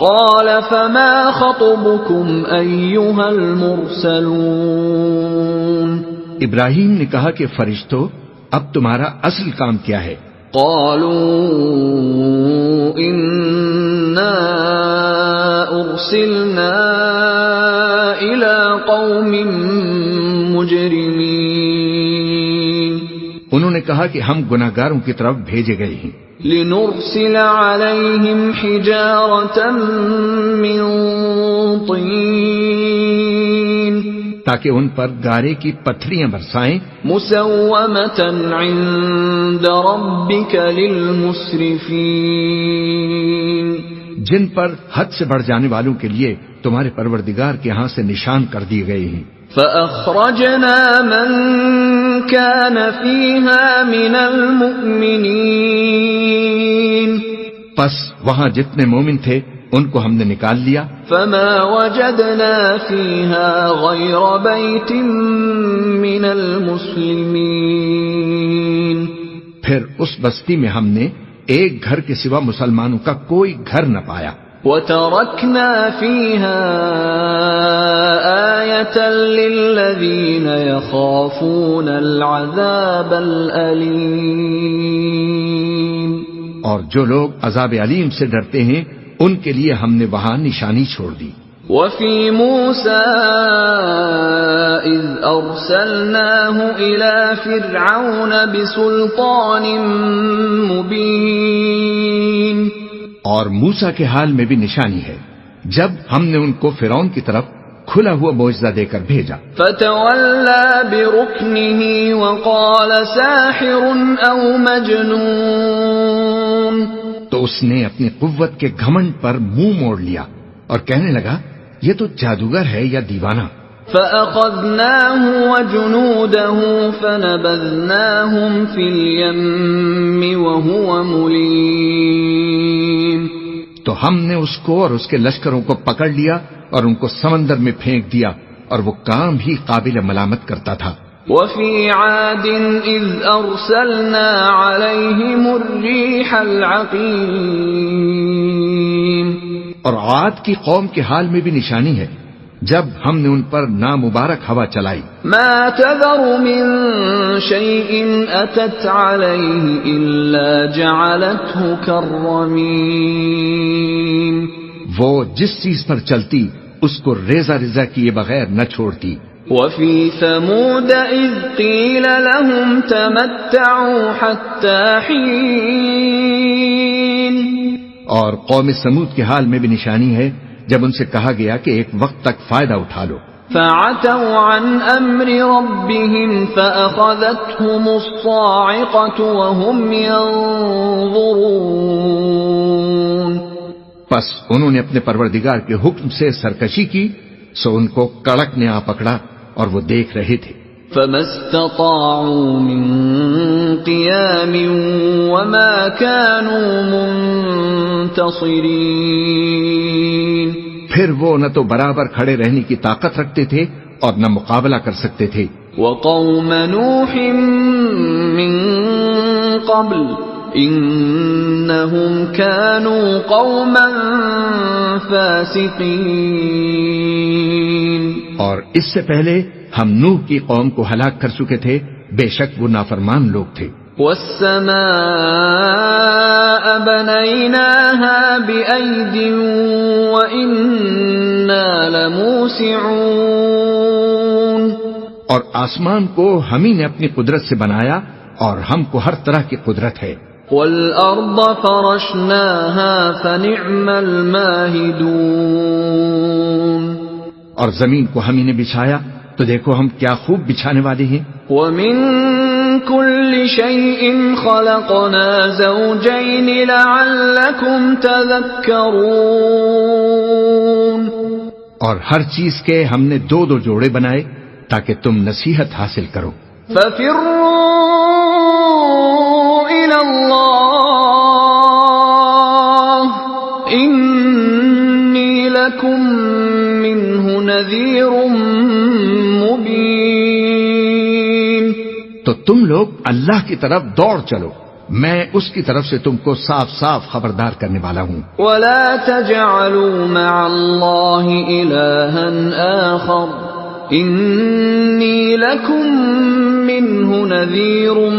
قال فما خطبكم أيها المرسلون؟ ابراہیم نے کہا کہ فرشتو اب تمہارا اصل کام کیا ہے؟ قالوا إنا أرسلنا إلى قوم مجرمين. انہوں نے کہا کہ ہم گناہگاروں کی طرف بھیجے گئے ہیں. لنرسل عليهم حجارة من طين تاکہ ان پر گارے کی پتھریاں برسائیں. مسومة عند ربك للمسرفين جن پر حد سے بڑھ جانے والوں کے لیے تمہارے پروردگار کے ہاں سے نشان کر دیے گئے ہیں. فأخرجنا من كان فيها من المؤمنين پس وہاں جتنے مومن تھے ان کو ہم نے نکال لیا. فما وجدنا فيها غير بيت من المسلمين پھر اس بستی میں ہم نے ایک گھر کے سوا مسلمانوں کا کوئی گھر نہ پایا. وتركنا فيها آية للذين يخافون العذاب الأليم اور جو لوگ عذاب علیم سے ڈرتے ہیں ان کے لیے ہم نے وہاں نشانی چھوڑ دی. وفي موسى إذ أرسلناه إلى فرعون بسلطان مبين اور موسیٰ کے حال میں بھی نشانی ہے جب ہم نے ان کو فرعون کی طرف کھلا ہوا معجزہ دے کر بھیجا. فتولى بركنه وقال ساحر أو مجنون تو اس نے اپنی قوت کے گھمنڈ پر منہ موڑ لیا اور کہنے لگا یہ تو جادوگر ہے یا دیوانہ. فأخذناه وجنوده فنبذناهم في اليم وهو مليم تو ہم نے اس کو اور اس کے لشکروں کو پکڑ لیا اور ان کو سمندر میں پھینک دیا اور وہ کام ہی قابل ملامت کرتا تھا. وفي عاد إذ أرسلنا عليهم الريح العقيم اور عاد کی قوم کے حال میں بھی نشانی ہے جب ہم نے ان پر نامبارک ہوا چلائی. ما تذر من شيء أتت عليه إلا جعلته كالرميم وہ جس چیز پر چلتی اس کو ریزہ ریزہ کیے بغیر نہ چھوڑتی. وفي ثمود إذ قيل لهم تمتعوا حتى حين اور قوم سمود کے حال میں بھی نشانی ہے جب ان سے کہا گیا کہ ایک وقت تک فائدہ اٹھا لو. فعتوا عن أمر ربهم فأخذتهم الصاعقة وهم ينظرون پس انہوں نے اپنے پروردگار کے حکم سے سرکشی کی سو ان کو کڑک نے آ پکڑا اور وہ دیکھ رہے تھے. فما استطاعوا من قيام وما كانوا منتصرين پھر وہ نہ تو برابر کھڑے رہنے کی طاقت رکھتے تھے اور نہ مقابلہ کر سکتے تھے. وقوم نوح من قبل انہم كانوا قوما فاسقین اور اس سے پہلے ہم نوح کی قوم کو ہلاک کر چکے تھے بے شک وہ نافرمان لوگ تھے. والسماء بنيناها بأيد وإنا لموسعون اور آسمان کو ہم ہی نے اپنی قدرت سے بنایا اور ہم کو ہر طرح کی قدرت ہے. والأرض فرشناها فنعم الماهدون اور زمین کو ہم ہی نے بچھایا تو دیکھو ہم کیا خوب بچھانے والے ہیں. ومن كل شيء خلقنا زوجين لعلكم تذكرون اور ہر چیز کے ہم نے دو دو جوڑے بنائے تاکہ تم نصیحت حاصل کرو. ففروا إلى الله إني لكم منه نذير مبين تو تم لوگ اللہ کی طرف دوڑ چلو میں اس کی طرف سے تم کو صاف صاف خبردار کرنے والا ہوں۔ ولا تجعلوا مع الله إلها آخر إني لكم منه نذير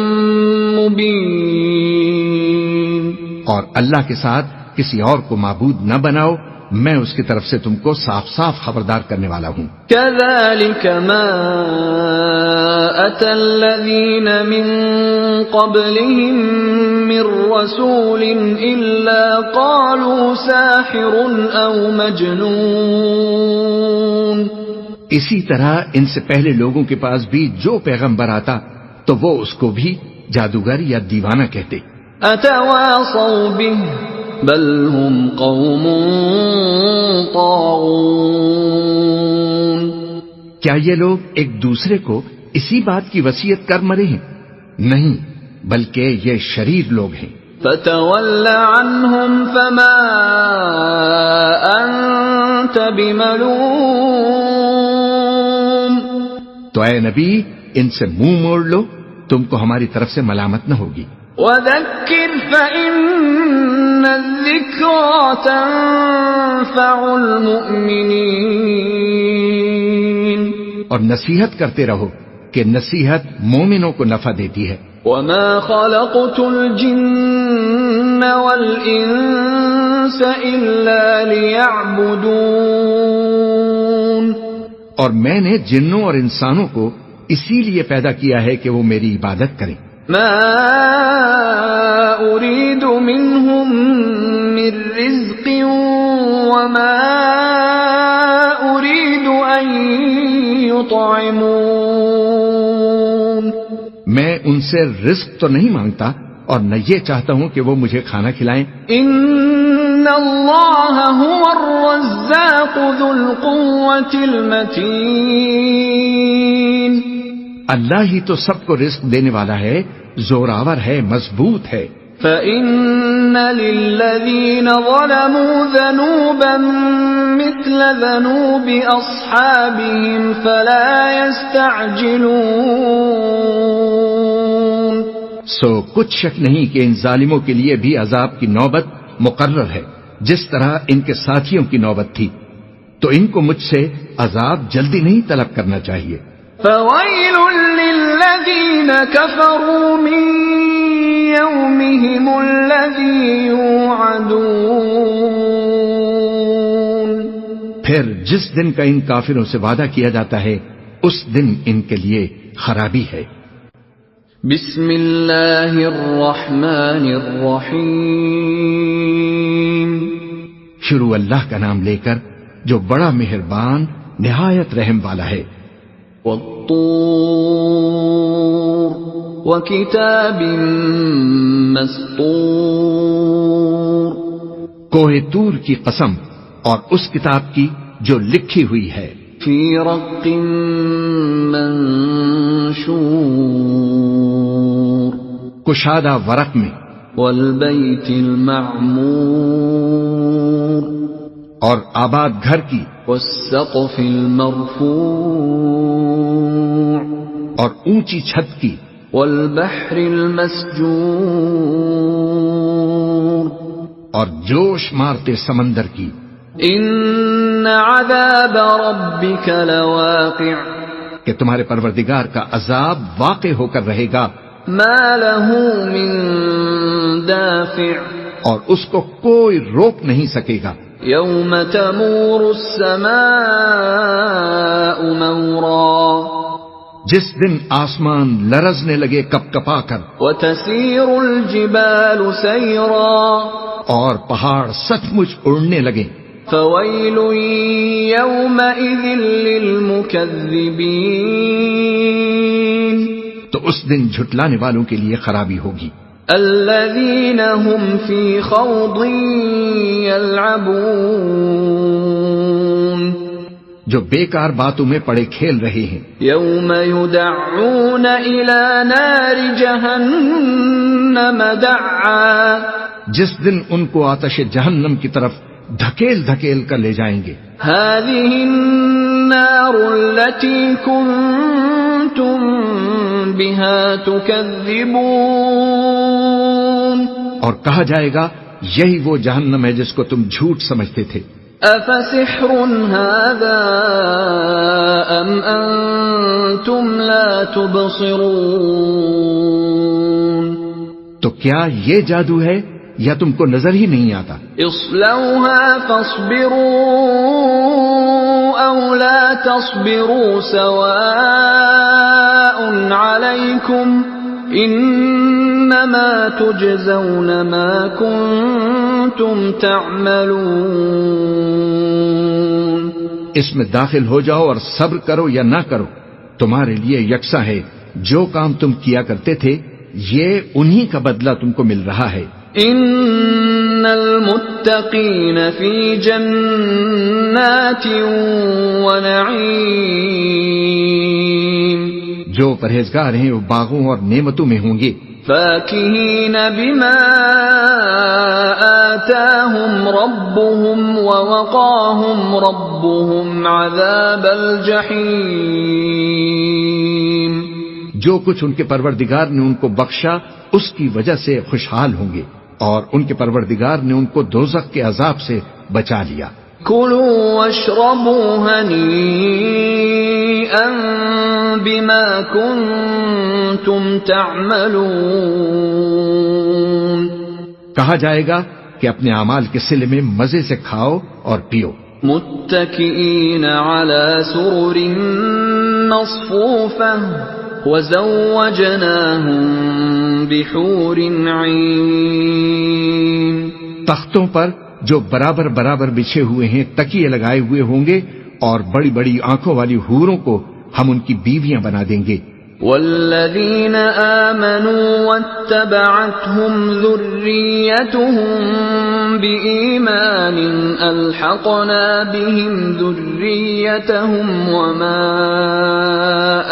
مبين۔ اور اللہ کے ساتھ کسی اور کو معبود نہ بناؤ، میں اس کی طرف سے تم کو صاف صاف خبردار کرنے والا ہوں۔ كذلك ما أتى الذين من قبلهم من رسول إلا قالوا ساحر أو مجنون۔ اسی طرح ان سے پہلے لوگوں کے پاس بھی جو پیغمبر آتا تو وہ اس کو بھی جادوگر یا دیوانہ کہتے۔ أتواصوا به بل هم قوم طاغون۔ کیا یہ لوگ ایک دوسرے کو اسی بات کی وصیت کر مرے ہیں؟ نہیں، بلکہ یہ شریر لوگ ہیں۔ فتول عنهم فما أنت بملوم۔ تو اے نبی ان سے منہ موڑ لو، تم کو ہماری طرف سے ملامت نہ ہوگی۔ وذكر فإن الذكرى تنفع المؤمنين۔ اور نصیحت کرتے رہو کہ نصیحت مومنوں کو نفع دیتی ہے۔ وما خلقت الجن والإنس إلا ليعبدون۔ اور میں نے جنوں اور انسانوں کو اسی لیے پیدا کیا ہے کہ وہ میری عبادت کریں۔ ما أريد منهم من رزق وما أريد أن يطعمون۔ میں ان سے رزق تو نہیں مانگتا اور نہ یہ چاہتا ہوں کہ وہ مجھے کھانا کھلائیں۔ إن الله هو الرزاق ذو القوة المتين۔ اللہ ہی تو سب کو رزق دینے والا ہے، زوراور ہے، مضبوط ہے۔ فإن للذين ظلموا ذنوبا مثل ذنوب أصحابهم فلا يستعجلون۔ سو کچھ شک نہیں کہ ان ظالموں کے لیے بھی عذاب کی نوبت مقرر ہے، جس طرح ان کے ساتھیوں کی نوبت تھی، تو ان کو مجھ سے عذاب جلدی نہیں طلب کرنا چاہیے۔ فويل للذين كفروا من يومهم الذي يوعدون۔ پھر جس دن کا ان کافروں سے وعدہ کیا جاتا ہے اس دن ان کے لیے خرابی ہے۔ بسم اللہ الرحمن الرحیم۔ شروع اللہ کا نام لے کر جو بڑا مہربان نہایت رحم والا ہے۔ والطور وکتاب مسطور۔ کوہ طور کی قسم اور اس کتاب کی جو لکھی ہوئی ہے۔ فی رق منشور۔ کشادہ ورق میں۔ والبیت المعمور۔ اور آباد گھر کی۔ والسقف المرفوع۔ اور اونچی چھت کی۔ والبحر المسجور۔ اور جوش مارتے سمندر کی۔ ان عذاب ربک لواقع۔ کہ تمہارے پروردگار کا عذاب واقع ہو کر رہے گا۔ ما له من دافع۔ اور اس کو کوئی روک نہیں سکے گا۔ یوم تمور السماء مورا۔ جس دن آسمان لرزنے لگے کپ کپا کر۔ وتسیر الجبال سیرا۔ اور پہاڑ سچ مچ اڑنے لگے۔ فویل یومئذ للمکذبین۔ تو اس دن جھٹلانے والوں کے لیے خرابی ہوگی۔ الذین هم فی خوض یلعبون۔ جو بیکار باتوں میں پڑے کھیل رہے ہیں۔ یوم یدعون الی نار جہنم دعا۔ جس دن ان کو آتش جہنم کی طرف دھکیل دھکیل کر لے جائیں گے۔ هذه النار التي كنتم بها تكذبون۔ اور کہا جائے گا یہی وہ جہنم ہے جس کو تم جھوٹ سمجھتے تھے. أفسحر هذا أم أنتم لا تبصرون؟ تو کیا یہ جادو ہے یا تم کو نظر ہی نہیں آتا؟ اصلوها فاصبروا أو لا تصبروا سواء عليكم انما تجزون ما کنتم تعملون. اس میں داخل ہو جاؤ اور صبر کرو یا نہ کرو، تمہارے لیے یکساں ہے. جو کام تم کیا کرتے تھے یہ انہی کا بدلہ تم کو مل رہا ہے. ان المتقین فی جنات ونعیم، جو پرہیزگار ہیں وہ باغوں اور نعمتوں میں ہوں گے. فاکہین بما آتاہم ربهم ووقاہم ربهم عذاب الجحیم، جو کچھ ان کے پروردگار نے ان کو بخشا اس کی وجہ سے خوشحال ہوں گے، اور ان کے پروردگار نے ان کو دوزخ کے عذاب سے بچا لیا. کلوا واشربوا ہنیئا بما کنتم تعملون، کہا جائے گا کہ اپنے اعمال کے صلے میں مزے سے کھاؤ اور پیو. متکئین علی سرر مصفوفہ وزوجناہم بحور عین، تختوں پر جو برابر برابر بچھے ہوئے ہیں تکیے لگائے ہوئے ہوں گے، اور بڑی بڑی آنکھوں والی حوروں کو ہم ان کی بیویاں بنا دیں گے. والذین آمنوا واتبعتهم ذریتهم بإیمان الحقنا بهم ذریتهم وما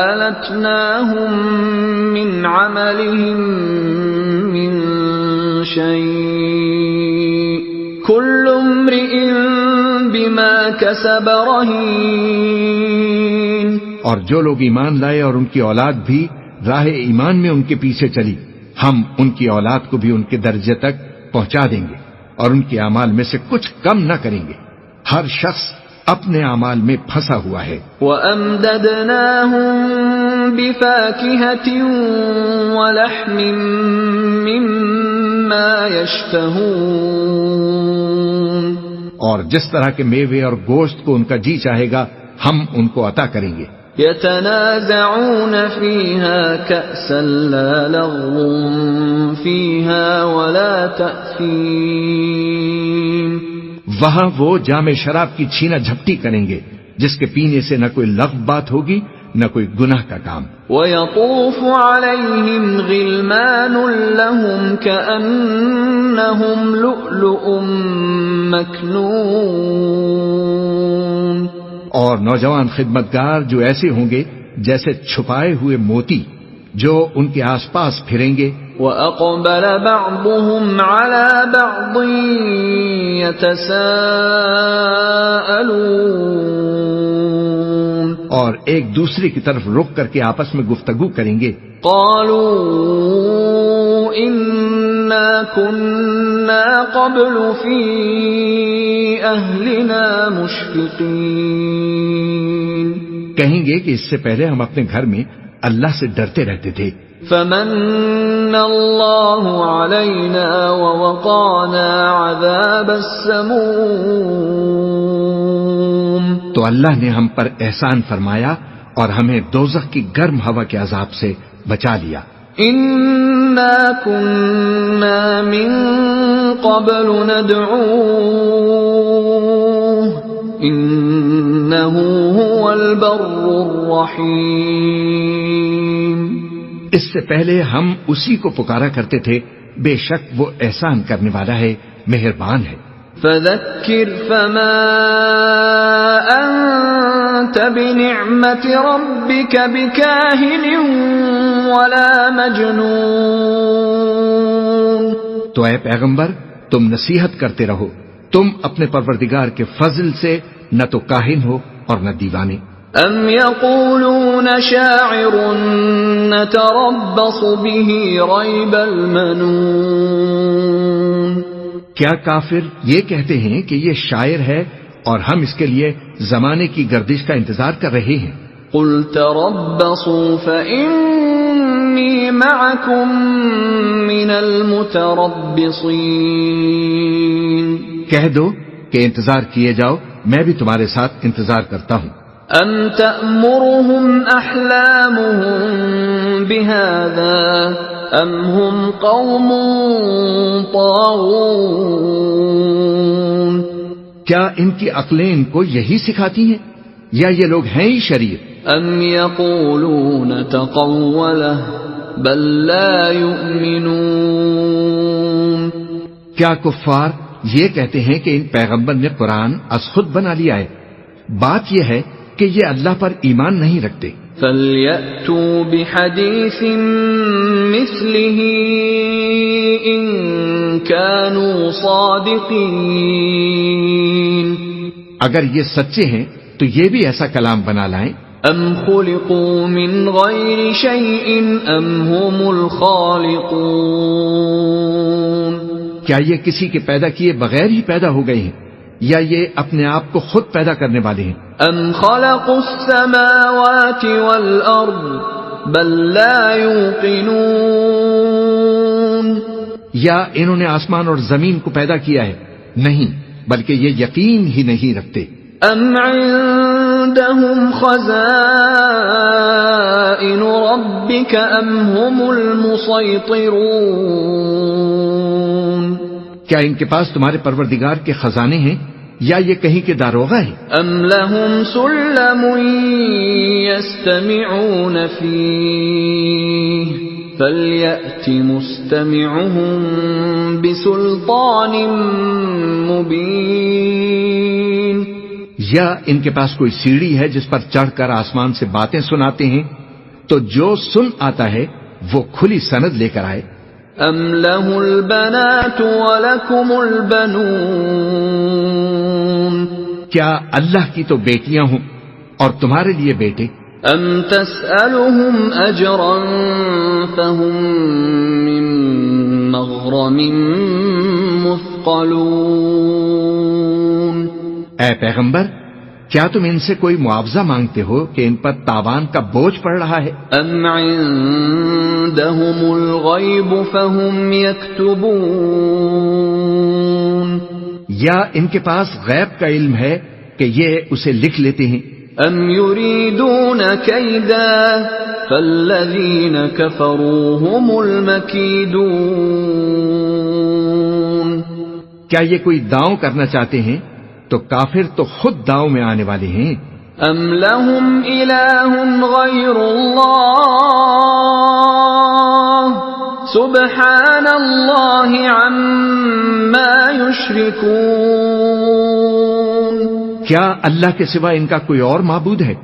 ألتناهم من عملهم من شيء كل امرئ بما كسب رهين. اور جو لوگ ایمان لائے اور ان کی اولاد بھی راہ ایمان میں ان کے پیچھے چلی، ہم ان کی اولاد کو بھی ان کے درجے تک پہنچا دیں گے اور ان کے اعمال میں سے کچھ کم نہ کریں گے. ہر شخص اپنے اعمال میں پھنسا ہوا ہے. وَأَمْدَدْنَاهُمْ بِفَاكِهَةٍ وَلَحْمٍ مِّمَّا يَشْتَهُونَ، اور جس طرح کے میوے اور گوشت کو ان کا جی چاہے گا ہم ان کو عطا کریں گے. يَتَنَازَعُونَ فِيهَا كَأْسًا لَا لَغْوٌ فِيهَا وَلَا تَأْثِيمٌ، وہاں وہ جام شراب کی چھینا جھپٹی کریں گے جس کے پینے سے نہ کوئی لغو بات ہوگی نہ کوئی گناہ کا کام. وَيَطُوفُ عَلَيْهِمْ غِلْمَانٌ لَهُمْ كَأَنَّهُمْ لُؤْلُؤٌ مَكْنُونٌ، اور نوجوان خدمتگار جو ایسے ہوں گے جیسے چھپائے ہوئے موتی جو ان کے آس پاس پھریں گے. وَأَقْبَلَ بَعْضُهُمْ عَلَى بَعْضٍ يَتَسَاءَلُونَ، اور ایک دوسرے کی طرف رک کر کے آپس میں گفتگو کریں گے. قَالُوا إِنَّا كُنَّا قَبْلُ فِي أَهْلِنَا مُشْفِقِينَ، کہیں گے کہ اس سے پہلے ہم اپنے گھر میں اللہ سے ڈرتے رہتے تھے. فَمَنَّ اللَّهُ عَلَيْنَا وَوَقَانَا عَذَابَ السَّمُومِ، تو اللہ نے ہم پر احسان فرمایا اور ہمیں دوزخ کی گرم ہوا کے عذاب سے بچا لیا. إِنَّا كُنَّا مِن قَبْلُ نَدْعُوهُ إِنَّهُ هُوَ الْبَرُّ الرَّحِيمُ، اس سے پہلے ہم اسی کو پکارا کرتے تھے، بے شک وہ احسان کرنے والا ہے، مہربان ہے. فَذَكِّرْ فَمَا أَنْتَ بِنِعْمَةِ رَبِّكَ بِكَاهِنٍ وَلَا مَجْنُونٍ، تو اے پیغمبر تم نصیحت کرتے رہو، تم اپنے پروردگار کے فضل سے نہ تو کاہن ہو اور نہ دیوانے. ام یقولون شاعر نتربص به ریب المنون، کیا کافر یہ کہتے ہیں کہ یہ شاعر ہے اور ہم اس کے لیے زمانے کی گردش کا انتظار کر رہے ہیں؟ قل تربصوا فإني معكم من المتربصين. کہہ دو کہ انتظار کیے جاؤ، میں بھی تمہارے ساتھ انتظار کرتا ہوں. أَمْ تَأْمُرُهُمْ أَحْلَامُهُمْ بِهَذَا أَمْ هُمْ قَوْمٌ طَاغُونَ. کیا ان کی عقلیں ان کو یہی سکھاتی ہیں یا یہ لوگ ہیں ہی شریر؟ أَمْ يَقُولُونَ تَقَوَّلَهُ بَل لَّا يُؤْمِنُونَ. کیا کفار یہ کہتے ہیں کہ ان پیغمبر نے قرآن از خود بنا لیا ہے؟ بات یہ ہے کہ یہ اللہ پر ایمان نہیں رکھتے. فَلْيَأْتُوا بِحَدِيثٍ مِثْلِهِ إِن كَانُوا صَادِقِينَ. اگر یہ سچے ہیں تو یہ بھی ایسا کلام بنا لائیں. أَمْ خُلِقُوا مِنْ غَيْرِ شَيْءٍ أَمْ هُمُ الْخَالِقُونَ. کیا یہ کسی کے پیدا کیے بغیر ہی پیدا ہو گئے ہیں یا یہ اپنے آپ کو خود پیدا کرنے والے ہیں؟ أَمْ خَلَقُوا السَّمَاوَاتِ وَالْأَرْضَ بَل لَّا يُوقِنُونَ. یا انہوں نے آسمان اور زمین کو پیدا کیا ہے؟ نہیں، بلکہ یہ یقین ہی نہیں رکھتے. أَمْ عِندَهُمْ خَزَائِنُ رَبِّكَ أَمْ هُمُ الْمُصَيْطِرُونَ. کیا ان کے پاس تمہارے پروردگار کے خزانے ہیں یا یہ کہیں کے داروغہ ہیں؟ أَمْ لَهُمْ سُلَّمٌ يَسْتَمِعُونَ فِيهِ فَلْيَأْتِ مُسْتَمِعُهُم بِسُلْطَانٍ مُبِينٍ. یا ان کے پاس کوئی سیڑھی ہے جس پر چڑھ کر آسمان سے باتیں سناتے ہیں، تو جو سن آتا ہے وہ کھلی سند لے کر آئے. أَمْ لَهُ الْبَنَاتُ وَلَكُمُ الْبَنُونَ. کیا اللہ کی تو بیٹیاں ہوں اور تمہارے لیے بیٹے؟ أَمْ تَسْأَلُهُمْ أَجْرًا فَهُمْ مِنْ مَغْرَمٍ مُثْقَلُونَ. اے پیغمبر، کیا تم ان سے کوئی معاوضہ مانگتے ہو کہ ان پر تاوان کا بوجھ پڑ رہا ہے؟ أَمْ عِندَهُمُ الْغَيْبُ فَهُمْ يَكْتُبُونَ. یا ان کے پاس غیب کا علم ہے کہ یہ اسے لکھ لیتے ہیں؟ أَمْ يُرِيدُونَ كَيْدًا فَالَّذِينَ كَفَرُوا هُمُ الْمَكِيدُونَ. کیا یہ کوئی داؤں کرنا چاہتے ہیں؟ تو کافر تو خود داؤں میں آنے والے ہیں. أَمْ لَهُمْ إِلَٰهٌ غَيْرُ اللَّهِ سُبْحَانَ اللَّهِ عَمَّا يُشْرِكُونَ. کیا اللہ کے سوا ان کا کوئی اور معبود ہے؟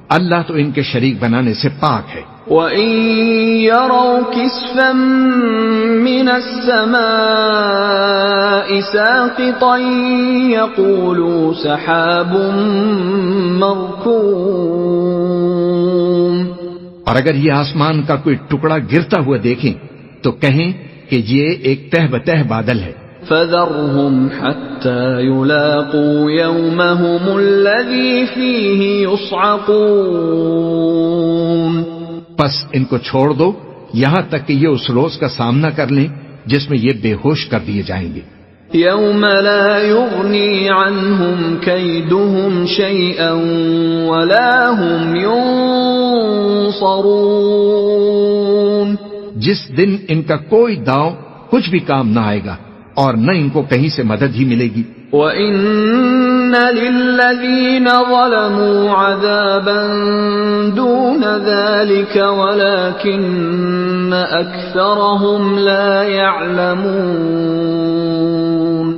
اللہ تو ان کے شریک بنانے سے پاک ہے. وَإِن يَرَوْا كِسْفًا مِّنَ السَّمَاءِ سَاقِطًا يَقُولُوا سَحَابٌ مَّرْكُومٌ. اور اگر یہ آسمان کا کوئی ٹکڑا گرتا ہوا دیکھیں تو کہیں کہ یہ ایک تہ بتہ بادل ہے. فَذَرْهُمْ حَتَّى يُلَاقُوا يَوْمَهُمُ الَّذِي فِيهِ يُصْعَقُونَ. پس ان کو چھوڑ دو یہاں تک کہ یہ اس روز کا سامنا کر لیں جس میں یہ بے ہوش کر دیے جائیں گے. يَوْمَ لَا يُغْنِي عَنْهُمْ كَيْدُهُمْ شَيْئًا وَلَا هُمْ يُنصَرُونَ. جس دن ان کا کوئی داؤں کچھ بھی کام نہ آئے گا اور نہ ان کو کہیں سے مدد ہی ملے گی. وَإِنَّ لِلَّذِينَ ظَلَمُوا عَذَابًا دُونَ ذَلِكَ وَلَكِنَّ أَكْثَرَهُمْ لَا يَعْلَمُونَ.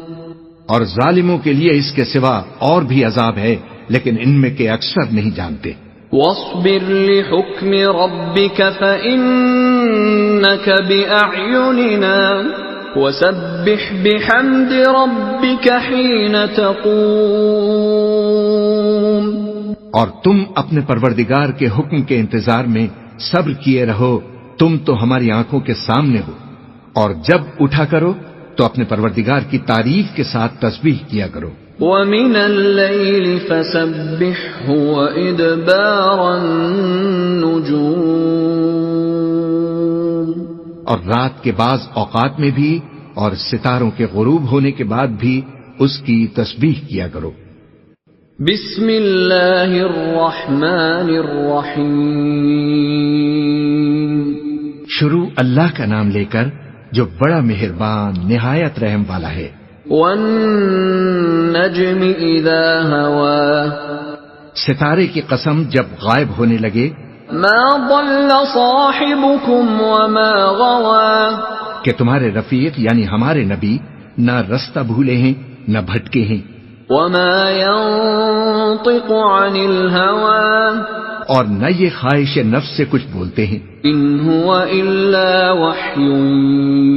اور ظالموں کے لیے اس کے سوا اور بھی عذاب ہے لیکن ان میں کے اکثر نہیں جانتے. وَاصْبِرْ لِحُكْمِ رَبِّكَ فَإِنَّكَ بِأَعْيُنِنَا وَسَبِّحْ بِحَمْدِ رَبِّكَ حِينَ تَقُومُ. اور تم اپنے پروردگار کے حکم کے انتظار میں صبر کیے رہو، تم تو ہماری آنکھوں کے سامنے ہو، اور جب اٹھا کرو تو اپنے پروردگار کی تعریف کے ساتھ تسبیح کیا کرو. وَمِنَ اللَّيْلِ فَسَبِّحْهُ وَإِدْبَارَ النُّجُومِ. اور رات کے بعض اوقات میں بھی اور ستاروں کے غروب ہونے کے بعد بھی اس کی تسبیح کیا کرو. بسم اللہ الرحمن الرحیم. شروع اللہ کا نام لے کر جو بڑا مہربان نہایت رحم والا ہے. والنجم اذا ہوا. ستارے کی قسم جب غائب ہونے لگے. ما ضل صاحبكم وما غوا. کہ تمہارے رفیق یعنی ہمارے نبی نہ رستہ بھولے ہیں نہ بھٹکے ہیں. وما ينطق عن الهوى. اور نہ یہ خواہش نفس سے کچھ بولتے ہیں. ان هو الا وحی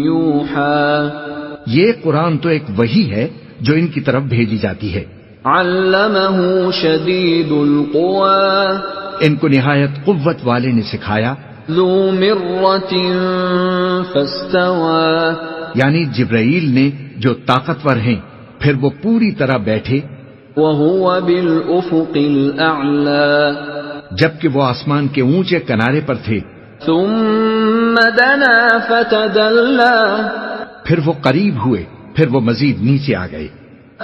یوحى. یہ قرآن تو ایک وحی ہے جو ان کی طرف بھیجی جاتی ہے. علمہ شدید القوى. ان کو نہایت قوت والے نے سکھایا. ذو مرۃ فاستوى. یعنی جبرائیل نے جو طاقتور ہیں پھر وہ پوری طرح بیٹھے. وهو بالافق الاعلى. جبکہ وہ آسمان کے اونچے کنارے پر تھے. ثم دنا فتدلى. پھر وہ قریب ہوئے پھر وہ مزید نیچے آ گئے.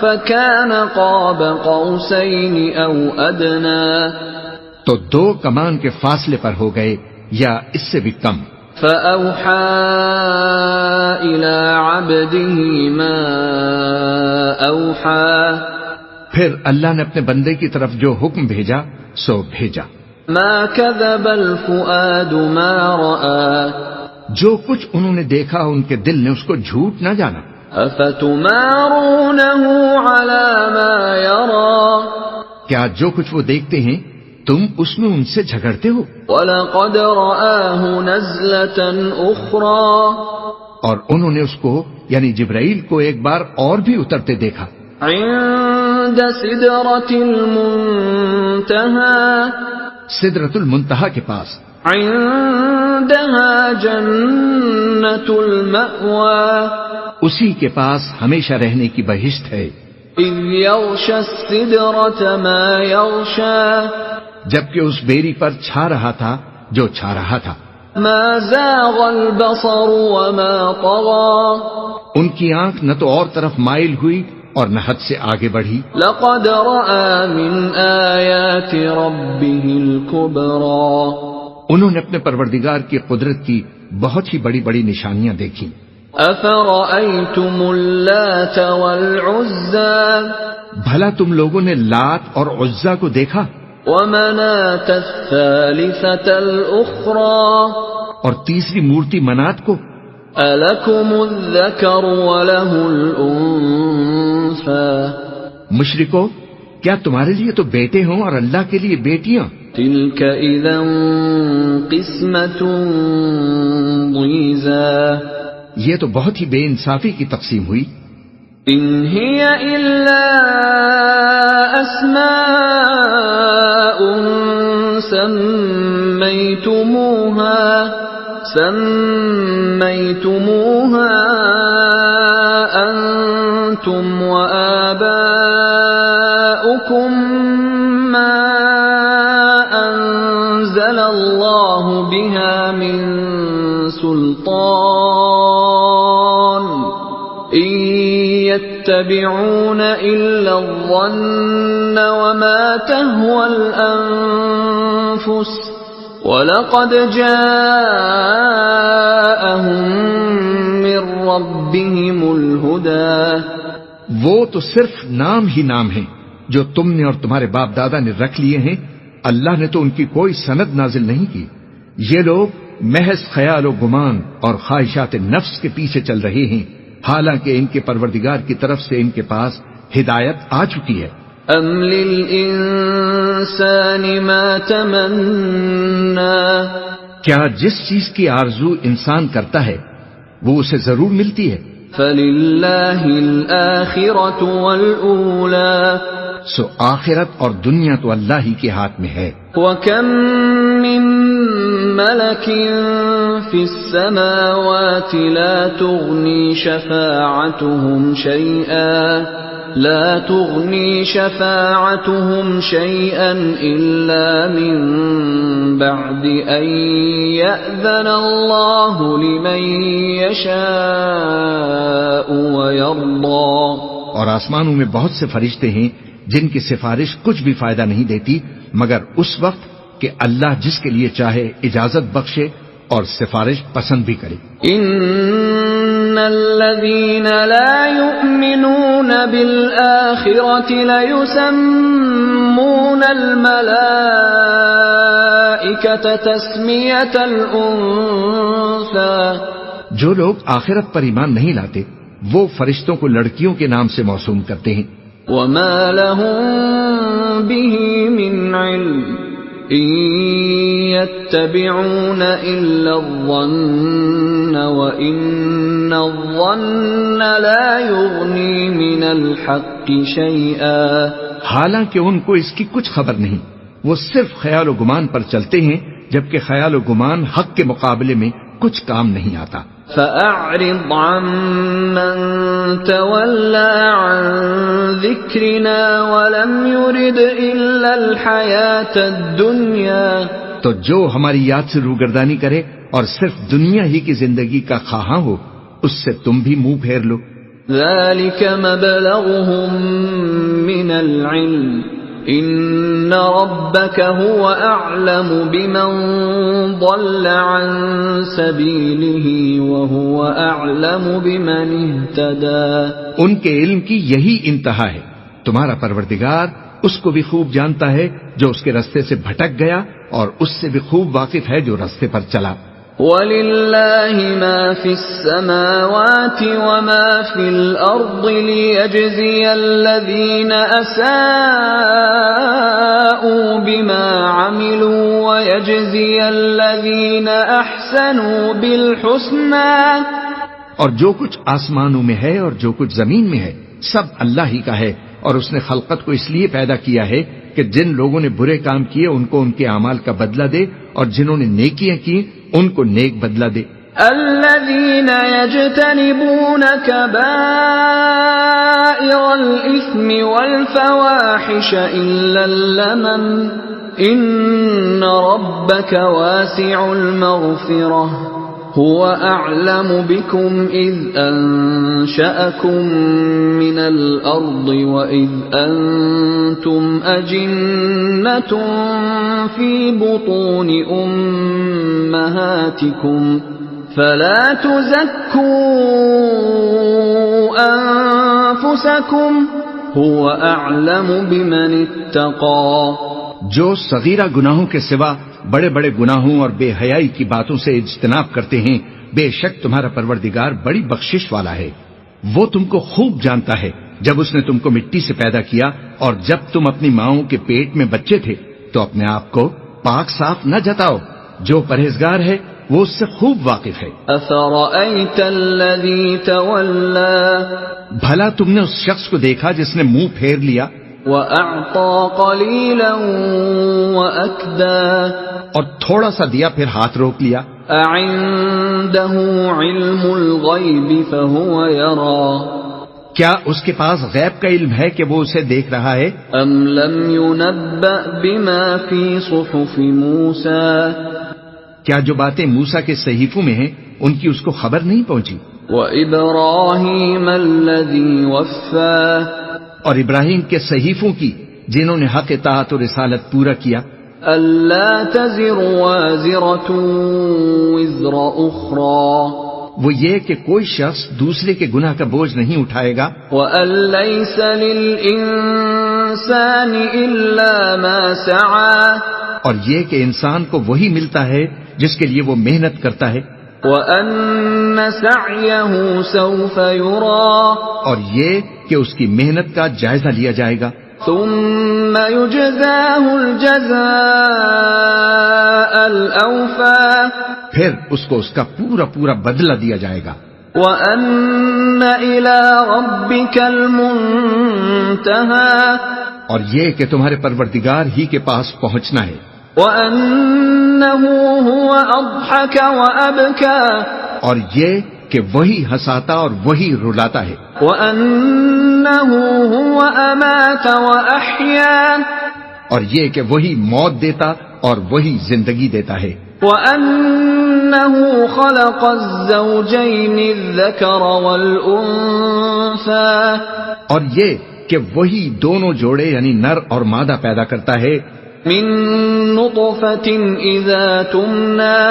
فكان قاب قوسين او ادنى. تو 2 کمان کے فاصلے پر ہو گئے یا اس سے بھی کم. فأوحى إلى عبده ما أوحى. پھر اللہ نے اپنے بندے کی طرف جو حکم بھیجا سو بھیجا. ما كذب الفؤاد ما رأى. جو کچھ انہوں نے دیکھا ان کے دل نے اس کو جھوٹ نہ جانا. أفتمارونه على ما يرى. کیا جو کچھ وہ دیکھتے ہیں تم اس میں ان سے جھگڑتے ہو. وَلَقَدْ رَآهُ نَزْلَةً أُخْرَى. اور انہوں نے اس کو یعنی جبرائیل کو ایک بار اور بھی اترتے دیکھا. عند سدرة المنتهى. سدرۃ المنتہا کے پاس. عندها جنة المأوى. اسی کے پاس ہمیشہ رہنے کی بہشت ہے. إذ يغشى السدرة ما يغشى. جبکہ اس بیری پر چھا رہا تھا جو چھا رہا تھا. ما زاغ البصر وما طغى. ان کی آنکھ نہ تو اور طرف مائل ہوئی اور نہ حد سے آگے بڑھی. لقد رأى من آيات ربه الكبرى. انہوں نے اپنے پروردگار کی قدرت کی بہت ہی بڑی بڑی نشانیاں دیکھی. أفرأيتم اللات والعزى. بھلا تم لوگوں نے لات اور عزا کو دیکھا. ومناة الثالثة الأخرى. اور تیسری مورتی منات کو. ألكم الذكر وله الأنثى. مشرکو کیا تمہارے لیے تو بیٹے ہوں اور اللہ کے لیے بیٹیاں. تلك إذا قسمة ضيزى. یہ تو بہت ہی بے انصافی کی تقسیم ہوئی. إن هي إلا أسماء سميتموها أنتم وآباؤكم ما أنزل الله بها من سلطان إن يتبعون إلا الظن وما تهوى الأنفس وَلَقَدْ جَاءَهُم مِّن رَّبِّهِمُ الْهُدَىٰ. وہ تو صرف نام ہی نام ہیں جو تم نے اور تمہارے باپ دادا نے رکھ لیے ہیں. اللہ نے تو ان کی کوئی سند نازل نہیں کی. یہ لوگ محض خیال و گمان اور خواہشات نفس کے پیچھے چل رہے ہیں حالانکہ ان کے پروردگار کی طرف سے ان کے پاس ہدایت آ چکی ہے. أَمْ لِلْإِنسَانِ مَا تَمَنَّىٰ. کیا جس چیز کی آرزو انسان کرتا ہے وہ اسے ضرور ملتی ہے. فَلِلَّهِ الْآخِرَةُ وَالْأُولَىٰ. سو آخرت اور دنیا تو اللہ ہی کے ہاتھ میں ہے. وَكَم مِّن مَّلَكٍ في السماوات لا تغني شفاعتهم شيئا إلا من بعد أن يأذن الله لمن يشاء ويرضى. اور آسمانوں میں بہت سے فرشتے ہیں جن کی سفارش کچھ بھی فائدہ نہیں دیتی مگر اس وقت کہ اللہ جس کے لیے چاہے اجازت بخشے اور سفارش پسند بھی کرے. ان الذين لا يؤمنون بالآخرة ليسمون الملائكة تسمية الأنثى. جو لوگ آخرت پر ایمان نہیں لاتے وہ فرشتوں کو لڑکیوں کے نام سے موسوم کرتے ہیں. وما لهم به من علم إن يتبعون إلا الظن وإن الظن لا يغني من الحق شيئا. حالانکہ ان کو اس کی کچھ خبر نہیں، وہ صرف خیال و گمان پر چلتے ہیں جبکہ خیال و گمان حق کے مقابلے میں کچھ کام نہیں آتا. فأعرض عمن تولى عن ذكرنا ولم يرد إلا الحياة الدنيا. تو جو ہماری یاد سے روگردانی کرے اور صرف دنیا ہی کی زندگی کا خواہاں ہو اس سے تم بھی منہ پھیر لو. ذلك مبلغهم من العلم ان ربك هو اعلم بمن ضل عن سبيله وهو اعلم بمن اهتدى. ان کے علم کی یہی انتہا ہے. تمہارا پروردگار اس کو بھی خوب جانتا ہے جو اس کے راستے سے بھٹک گیا اور اس سے بھی خوب واقف ہے جو راستے پر چلا. وَلِلَّهِ مَا فِي السَّمَاوَاتِ وَمَا فِي الْأَرْضِ لِيَجْزِيَ الَّذِينَ أَسَاءُوا بِمَا عَمِلُوا وَيَجْزِيَ الَّذِينَ أَحْسَنُوا بِالْحُسْنَى. اور جو کچھ آسمانوں میں ہے اور جو کچھ زمین میں ہے سب اللہ ہی کا ہے، اور اس نے خلقت کو اس لیے پیدا کیا ہے کہ جن لوگوں نے برے کام کیے ان کو ان کے اعمال کا بدلہ دے اور جنہوں نے نیکیاں کی ان کو نیک بدلہ دے. الذين يجتنبون كبائر الإثم والفواحش إلا اللمم إن ربك واسع المغفرة هو أعلم بكم إذ أنشأكم من الأرض وإذ أنتم أجنة في بطون أمهاتكم فلا تزكوا أنفسكم هو أعلم بمن اتقى. جو صغیرہ گناہوں کے سوا بڑے بڑے گناہوں اور بے حیائی کی باتوں سے اجتناب کرتے ہیں بے شک تمہارا پروردگار بڑی بخشش والا ہے. وہ تم کو خوب جانتا ہے جب اس نے تم کو مٹی سے پیدا کیا اور جب تم اپنی ماؤں کے پیٹ میں بچے تھے تو اپنے آپ کو پاک صاف نہ جتاؤ. جو پرہیزگار ہے وہ اس سے خوب واقف ہے. أَفَرَأَيْتَ الَّذِي تَوَلَّى بھلا تم نے اس شخص کو دیکھا جس نے منہ پھیر لیا وَأَعْطَى قَلِيلًا وَأَكْدَى اور تھوڑا سا دیا پھر ہاتھ روک لیا. أَعِندَهُ عِلْمُ الْغَيْبِ فَهُوَ يَرَى کیا اس کے پاس غیب کا علم ہے کہ وہ اسے دیکھ رہا ہے؟ أَمْ لَمْ يُنَبَّأْ بِمَا فِي صُحُفِ مُوسَى کیا جو باتیں موسیٰ کے صحیفوں میں ہیں ان کی اس کو خبر نہیں پہنچی؟ وَإِبْرَاهِيمَ الَّذِي وَفَّى اور ابراہیم کے صحیفوں کی جنہوں نے حق اطاعت و رسالت پورا کیا. أَلَّا تَزِرُ وَازِرَةٌ وِزْرَ أُخْرَى وہ یہ کہ کوئی شخص دوسرے کے گناہ کا بوجھ نہیں اٹھائے گا. وَأَن لَّيْسَ لِلْإِنسَانِ إِلَّا مَا سَعَى اور یہ کہ انسان کو وہی ملتا ہے جس کے لیے وہ محنت کرتا ہے. وَأَنَّ سَعْيَهُ سَوْفَ يُرَى اور یہ کہ اس کی محنت کا جائزہ لیا جائے گا. ثُمَّ يُجْزَاهُ الْجَزَاءَ الْأَوْفَى پھر اس کو اس کا پورا پورا بدلہ دیا جائے گا. وَأَنَّ إِلَىٰ رَبِّكَ الْمُنتَهَىٰ اور یہ کہ تمہارے پروردگار ہی کے پاس پہنچنا ہے. وَأَنَّهُ هُوَ أَضْحَكَ وَأَبْكَى اور یہ کہ وہی ہنساتا اور وہی رلاتا ہے. وَأَنَّهُ هُوَ أَمَاتَ وَأَحْيَا اور یہ کہ وہی موت دیتا اور وہی زندگی دیتا ہے. وَأَنَّهُ خَلَقَ الزَّوْجَيْنِ الذَّكَرَ وَالْأُنثَى اور یہ کہ وہی دونوں جوڑے یعنی نر اور مادہ پیدا کرتا ہے. مِن نُطْفَةٍ إِذَا تُمْنَى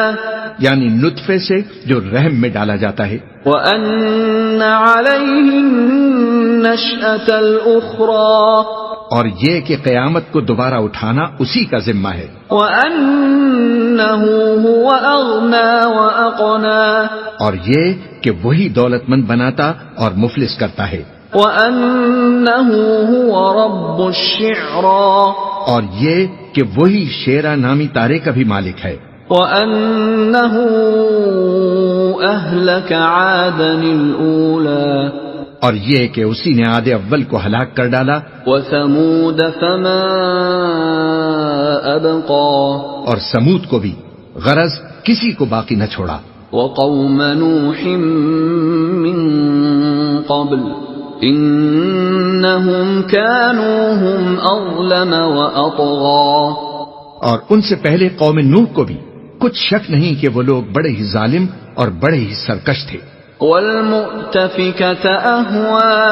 یعنی نطفے سے جو رحم میں ڈالا جاتا ہے. وَأَنَّ عَلَيْهِ النَّشْأَةَ الْأُخْرَى اور یہ کہ قیامت کو دوبارہ اٹھانا اسی کا ذمہ ہے. وَأَنَّهُ هُوَ أَغْنَى وَأَقْنَى اور یہ کہ وہی دولت مند بناتا اور مفلس کرتا ہے. وَأَنَّهُ هُوَ رَبُّ الشِّعْرَى اور یہ کہ وہی شیرا نامی تارے کا بھی مالک ہے. وَأَنَّهُ أَهْلَكَ عَادًا الْأُولَى اور یہ کہ اسی نے عاد اول کو ہلاک کر ڈالا. وَثَمُودَ فَمَا أَبْقَى اور سمود کو بھی غرض کسی کو باقی نہ چھوڑا. وَقَوْمَ نُوحٍ مِّن قَبْلُ إِنَّهُمْ كَانُوا هُمْ أَظْلَمَ وَأَطْغَى اور ان سے پہلے قوم نوح کو بھی کچھ شک نہیں کہ وہ لوگ بڑے ہی ظالم اور بڑے ہی سرکش تھے. وَالْمُؤْتَفِكَةَ أَهْوَى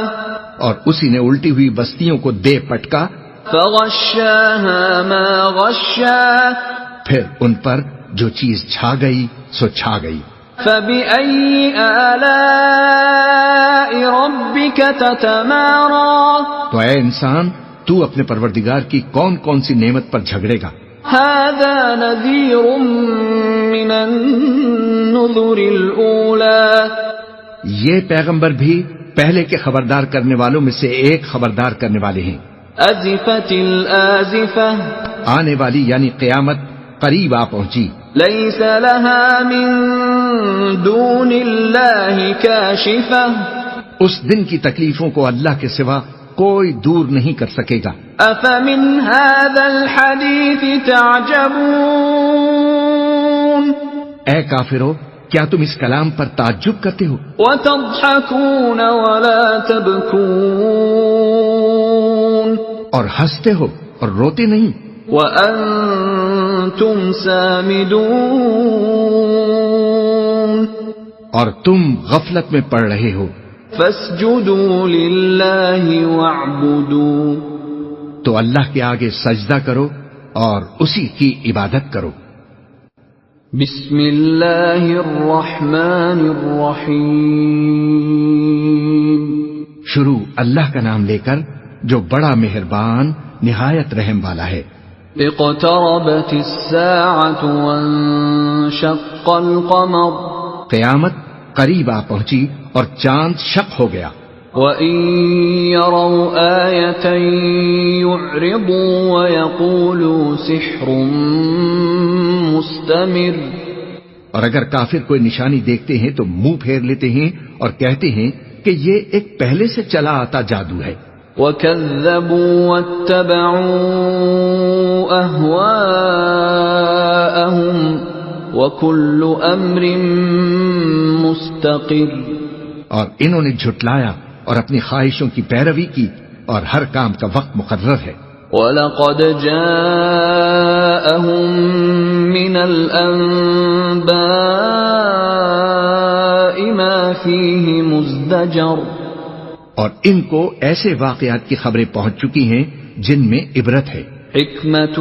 اور اسی نے الٹی ہوئی بستیوں کو دے پٹکا. فَغَشَّاهَا مَا غَشَّى پھر ان پر جو چیز چھا گئی سو چھا گئی. فَبِأَيِّ آلَاءِ رَبِّكَ تَتَمَارَى تو اے انسان تو اپنے پروردگار کی کون کون سی نعمت پر جھگڑے گا. هَذَا نَذِيرٌ مِّنَ النُّذُرِ الْأُولَى یہ پیغمبر بھی پہلے کے خبردار کرنے والوں میں سے ایک خبردار کرنے والے ہیں. أَزِفَتِ الْآزِفَةُ آنے والی یعنی قیامت قریب آ پہنچی. لَيْسَ لَهَا مِن دُونِ اللَّهِ كَاشِفَةٌ اس دن کی تکلیفوں کو اللہ کے سوا کوئی دور نہیں کر سکے گا. أَفَمِنْ هَذَا الْحَدِيثِ تَعْجَبُونَ اے کافرو کیا تم اس کلام پر تعجب کرتے ہو وَتَضْحَكُونَ وَلَا تَبْكُونَ اور ہنستے ہو اور روتے نہیں. وَأَنْتُمْ سَامِدُونَ اور تم غفلت میں پڑ رہے ہو. فَاسْجُدُوا لِلَّهِ وَاعْبُدُوا تو اللہ کے آگے سجدہ کرو اور اسی کی عبادت کرو. بسم اللہ الرحمن الرحیم شروع اللہ کا نام لے کر جو بڑا مہربان نہایت رحم والا ہے. اقتربت الساعة وانشق القمر قیامت قریب آ پہنچی اور چاند شق ہو گیا. وَإِن يَرَوْا آيَةً يُعْرِضُوا وَيَقُولُوا سِحْرٌ مُسْتَمِرٌ اور اگر کافر کوئی نشانی دیکھتے ہیں تو منہ پھیر لیتے ہیں اور کہتے ہیں کہ یہ ایک پہلے سے چلا آتا جادو ہے. وَكَذَّبُوا وَاتَّبَعُوا أَهْوَاءَهُمْ وَكُلُّ أَمْرٍ مُسْتَقِرٌ اور انہوں نے جھٹلایا اور اپنی خواہشوں کی پیروی کی اور ہر کام کا وقت مقرر ہے. وَلَقَدْ جَاءَهُم مِّنَ الْأَنبَاءِ مَا فِيهِ مُزْدَجَرٌ اور ان کو ایسے واقعات کی خبریں پہنچ چکی ہیں جن میں عبرت ہے. حِكْمَةٌ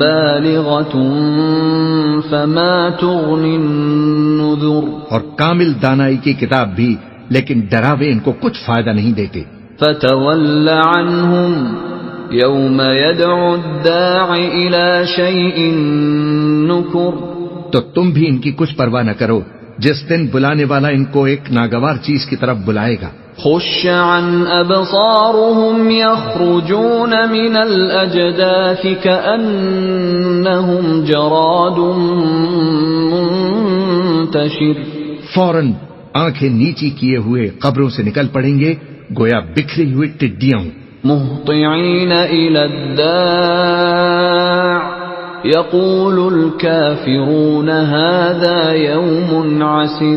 بَالِغَةٌ فَمَا تُغْنِ النُّذُرُ اور کامل دانائی کی کتاب بھی لیکن ڈراوے ان کو کچھ فائدہ نہیں دیتے. فَتَوَلَّ عَنْهُمْ يَوْمَ يَدْعُ الدَّاعِ إِلَى شَيْءٍ نُكُرٍ تو تم بھی ان کی کچھ پرواہ نہ کرو جس دن بلانے والا ان کو ایک ناگوار چیز کی طرف بلائے گا. خُشَّ عَنْ أَبْصَارُهُمْ يَخْرُجُونَ مِنَ الْأَجْدَاثِ كَأَنَّهُمْ جَرَادٌ مُنْتَشِرٌ فوراً آنکھیں نیچی کیے ہوئے قبروں سے نکل پڑیں گے گویا بکھری ہوئی ٹڈیاں. مُهْطِعِينَ إِلَى الدَّاعِ يقول الكافرون هذا يوم عسر.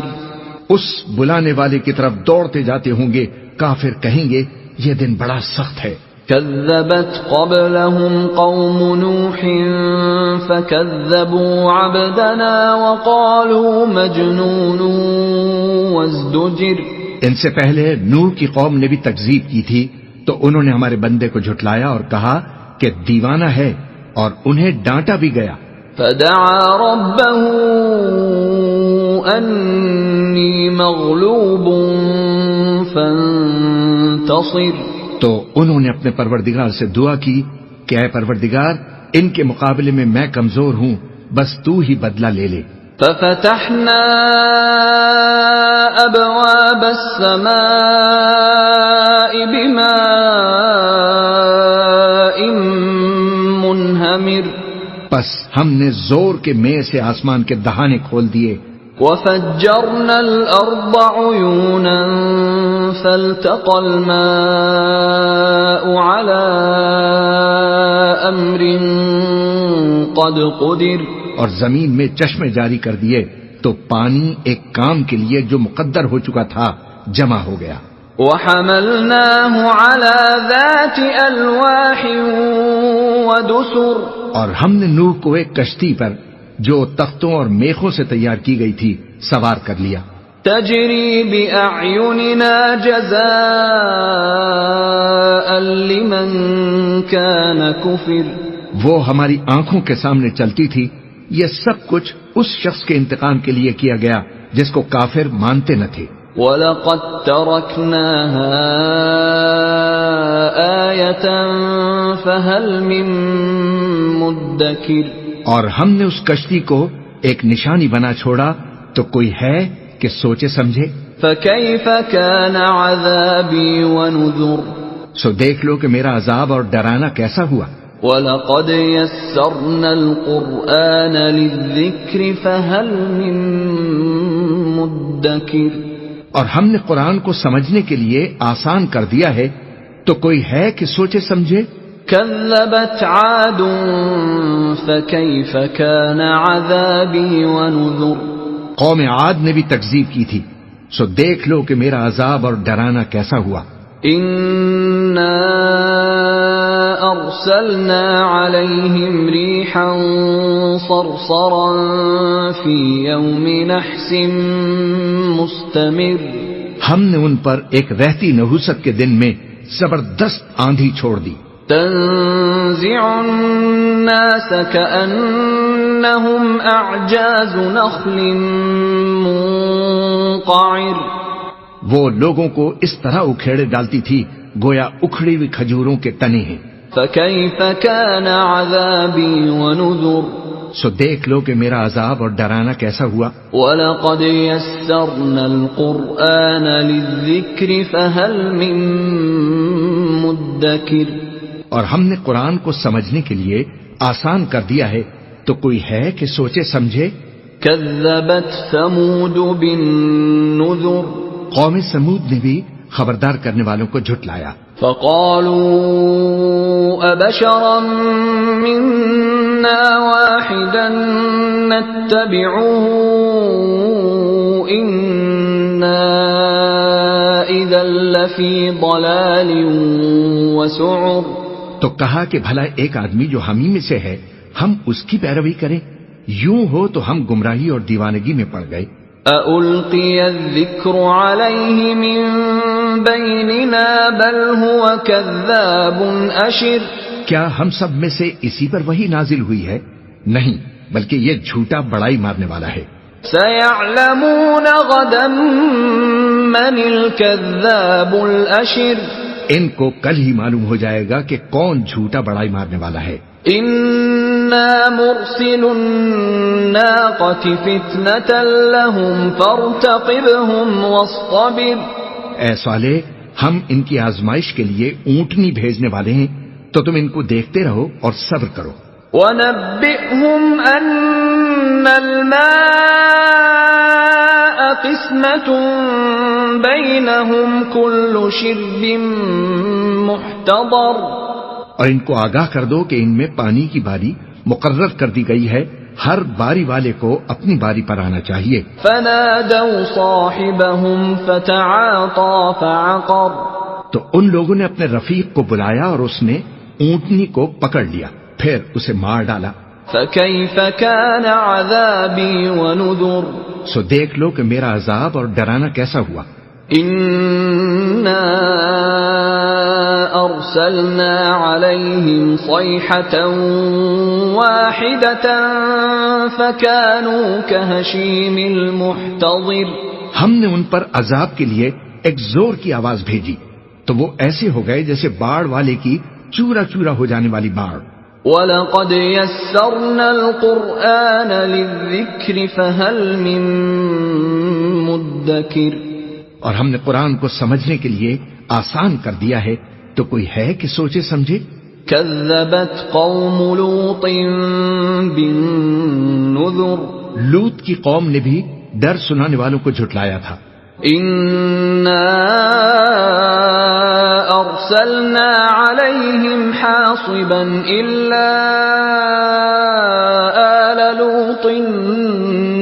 اس بلانے والے کی طرف دوڑتے جاتے ہوں گے، کافر کہیں گے یہ دن بڑا سخت ہے. كذبت قبلهم قوم نوح فكذبوا عبدنا وقالوا مجنون وازدجر. ان سے پہلے نوح کی قوم نے بھی تکذیب کی تھی تو انہوں نے ہمارے بندے کو جھٹلایا اور کہا کہ دیوانہ ہے، اور انہیں ڈانٹا بھی گیا. فدعا ربه أني مغلوب فانتصر. تو انہوں نے اپنے پروردگار سے دعا کی کہ اے پروردگار، ان کے مقابلے میں میں کمزور ہوں، بس تو ہی بدلہ لے لے. ففتحنا أبواب السماء بماء منهمر. پس ہم نے زور کے مے سے آسمان کے دہانے کھول دیے. وفجرنا الأرض عيونا فالتقى الماء على أمر قد قدر. اور زمین میں چشمے جاری کر دیے تو پانی ایک کام کے لیے جو مقدر ہو چکا تھا جمع ہو گیا. وحملناه على ذات ألواح ودسر. اور ہم نے نوح کو ایک کشتی پر جو تختوں اور میخوں سے تیار کی گئی تھی سوار کر لیا. تجری بأعیننا جزاء لمن كان كفر. وہ ہماری آنکھوں کے سامنے چلتی تھی. یہ سب کچھ اس شخص کے انتقام کے لیے کیا گیا جس کو کافر مانتے نہ تھے. وَلَقَدْ تَرَكْنَاهَا آيَةً فَهَلْ مِن مُدَّكِرٍ. اور ہم نے اس کشتی کو ایک نشانی بنا چھوڑا تو کوئی ہے کہ سوچے سمجھے. فَكَيْفَ كَانَ عَذَابِي وَنُذُرِ. سو دیکھ لو کہ میرا عذاب اور ڈرانا کیسا ہوا. وَلَقَدْ يَسَّرْنَا الْقُرْآنَ لِلذِّكْرِ فَهَلْ مِن مُدَّكِرٍ. اور ہم نے قرآن کو سمجھنے کے لیے آسان کر دیا ہے تو کوئی ہے کہ سوچے سمجھے. كذبت عاد فكيف كان عذابي ونذر. قوم عاد نے بھی تکذیب کی تھی، سو دیکھ لو کہ میرا عذاب اور ڈرانا کیسا ہوا. إنا أرسلنا عليهم ريحا صرصرا في يوم نحس مستمر. ہم نے ان پر ایک رہتی نحوست کے دن میں زبردست آندھی چھوڑ دی. تنزع الناس كأنهم أعجاز نخل منقعر. وہ لوگوں کو اس طرح اکھیڑے ڈالتی تھی گویا اکھڑی ہوئی کھجوروں کے تنے ہیں. فكيف كان عذابي ونذر. سو دیکھ لو کہ میرا عذاب اور ڈرانا کیسا ہوا. وَلَقَدْ يَسَّرْنَا الْقُرْآنَ لِلذِّكْرِ فَهَلْ مِن مُدَّكِرٍ. اور ہم نے قرآن کو سمجھنے کے لیے آسان کر دیا ہے تو کوئی ہے کہ سوچے سمجھے. كذبت ثمود بالنذر. قوم سمود نے بھی خبردار کرنے والوں کو جھٹلایا. فقالوا أبشرا منا واحدا نتبعه إنا إذا لفي ضلال وسعر. تو کہا کہ بھلا ایک آدمی جو ہم ہی میں سے ہے ہم اس کی پیروی کریں، یوں ہو تو ہم گمراہی اور دیوانگی میں پڑ گئے. أَأُلْقِيَ الذِّكْرُ عَلَيْهِ مِن بَيْنِنَا بَلْ هُوَ كَذَّابٌ أَشِرٌ. کیا ہم سب میں سے اسی پر وہی نازل ہوئی ہے؟ نہیں، بلکہ یہ جھوٹا بڑائی مارنے والا ہے. سَيَعْلَمُونَ غَدًا مَنِ الْكَذَّابُ الْأَشِرُ. ان کو کل ہی معلوم ہو جائے گا کہ کون جھوٹا بڑائی مارنے والا ہے. إِنَّا مُرْسِلُ النَّاقَةِ فِتْنَةً لَهُمْ فَارْتَقِبْهُمْ وَاصْطَبِرْ. اے صالح، ہم ان کی آزمائش کے لیے اونٹنی بھیجنے والے ہیں تو تم ان کو دیکھتے رہو اور صبر کرو. وَنَبِّئْهُمْ أَنَّ الْمَاءَ قِسْمَةٌ بَيْنَهُمْ كُلُّ شِرْبٍ مُحْتَضَرٍ. اور ان کو آگاہ کر دو کہ ان میں پانی کی باری مقرر کر دی گئی ہے، ہر باری والے کو اپنی باری پر آنا چاہیے۔ فنادوا صاحبهم فتعاطى فعقر تو ان لوگوں نے اپنے رفیق کو بلایا اور اس نے اونٹنی کو پکڑ لیا، پھر اسے مار ڈالا۔ فكيف كان عذابي ونذر سو دیکھ لو کہ میرا عذاب اور ڈرانا کیسا ہوا۔ إنا أرسلنا عليهم صيحة واحدة فكانوا كهشيم المحتضر ہم نے ان پر عذاب کے لیے ایک زور کی آواز بھیجی تو وہ ایسے ہو گئے جیسے باڑ والے کی چورا چورا ہو جانے والی باڑ۔ وَلَقَدْ يَسَّرْنَا الْقُرْآنَ لِلذِّكْرِ فَهَلْ مِن مُدَّكِرٍ اور ہم نے قرآن کو سمجھنے کے لیے آسان کر دیا ہے، تو کوئی ہے کہ سوچے سمجھے؟ كَذَّبَتْ قَوْمُ لُوطٍ بِالنُّذُرِ لوط کی قوم نے بھی ڈر سنانے والوں کو جھٹلایا تھا۔ إِنَّا أَرْسَلْنَا عَلَيْهِمْ حَاصِبًا إِلَّا آلَ لُوطٍ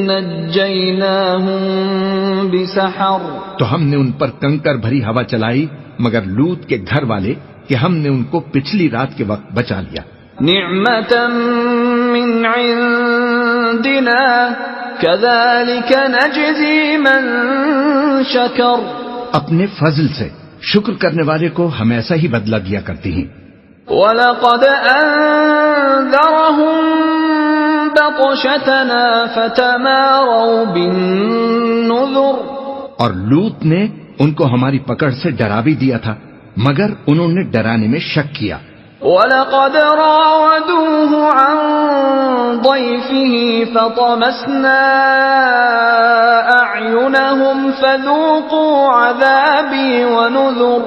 نَجَّيْنَاهُمْ بِسَحَرٍ تو ہم نے ان پر کنکر بھری ہوا چلائی مگر لوط کے گھر والے کہ ہم نے ان کو پچھلی رات کے وقت بچا لیا۔ نِعْمَةً مِّنْ عِندِنَا كَذَلِكَ نَجْزِي مَن شَكَرَ اپنے فضل سے شکر کرنے والے کو ہم ایسا ہی بدلہ دیا کرتے ہیں۔ وَلَقَدْ أَنذَرَهُم بَطْشَتَنَا فَتَمَارَوْا بِالنُّذُرِ اور لوط نے ان کو ہماری پکڑ سے ڈرا بھی دیا تھا مگر انہوں نے ڈرانے میں شک کیا۔ وَلَقَدْ رَاوَدُوهُ عَن ضَيْفِهِ فَطَمَسْنَا أَعْيُنَهُمْ فَذُوقُوا عَذَابِي وَنُذُرِ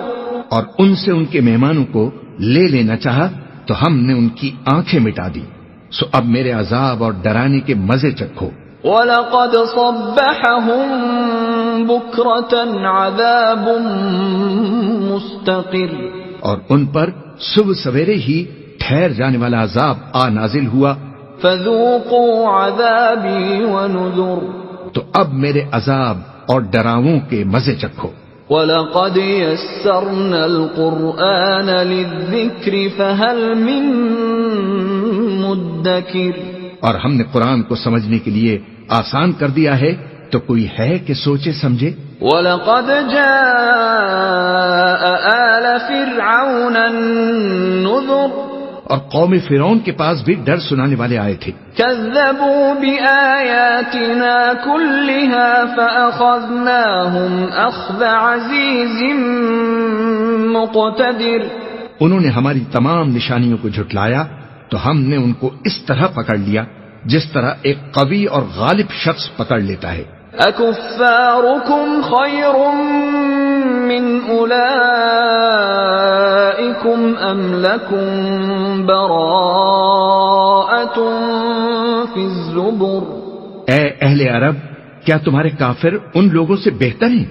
اور ان سے ان کے مہمانوں کو لے لینا چاہا تو ہم نے ان کی آنکھیں مٹا دی، سو اب میرے عذاب اور ڈرانے کے مزے چکھو۔ وَلَقَدْ صَبَّحَهُم بُكْرَةً عَذَابٌ مُسْتَقِرٌ اور ان پر صبح سویرے ہی ٹھہر جانے والا عذاب آ نازل ہوا۔ فَذُوقُوا عَذَابِي وَنُذُرِ تو اب میرے عذاب اور ڈراؤں کے مزے چکھو۔ وَلَقَدْ يَسَّرْنَا الْقُرْآنَ لِلذِّكْرِ فَهَلْ مِن مُدَّكِرٍ اور ہم نے قرآن کو سمجھنے کے لیے آسان کر دیا ہے، تو کوئی ہے کہ سوچے سمجھے؟ وَلَقَدْ جَاءَ آلَ فِرْعَوْنَ النُّذُرُ اور قوم فرعون کے پاس بھی ڈر سنانے والے آئے تھے۔ كَذَّبُوا بِآيَاتِنَا كُلِّهَا فَأَخَذْنَاهُمْ أَخْذَ عَزِيزٍ مُقْتَدِرٍ انہوں نے ہماری تمام نشانیوں کو جھٹلایا تو ہم نے ان کو اس طرح پکڑ لیا جس طرح ایک قوی اور غالب شخص پکڑ لیتا ہے۔ أَكُفَّارُكُمْ خَيْرٌ مِّنْ أُولَئِكُمْ أَمْ لَكُمْ بَرَاءَةٌ فِي الزُّبُرِ اے اہل عرب، کیا تمہارے کافر ان لوگوں سے بہتر ہیں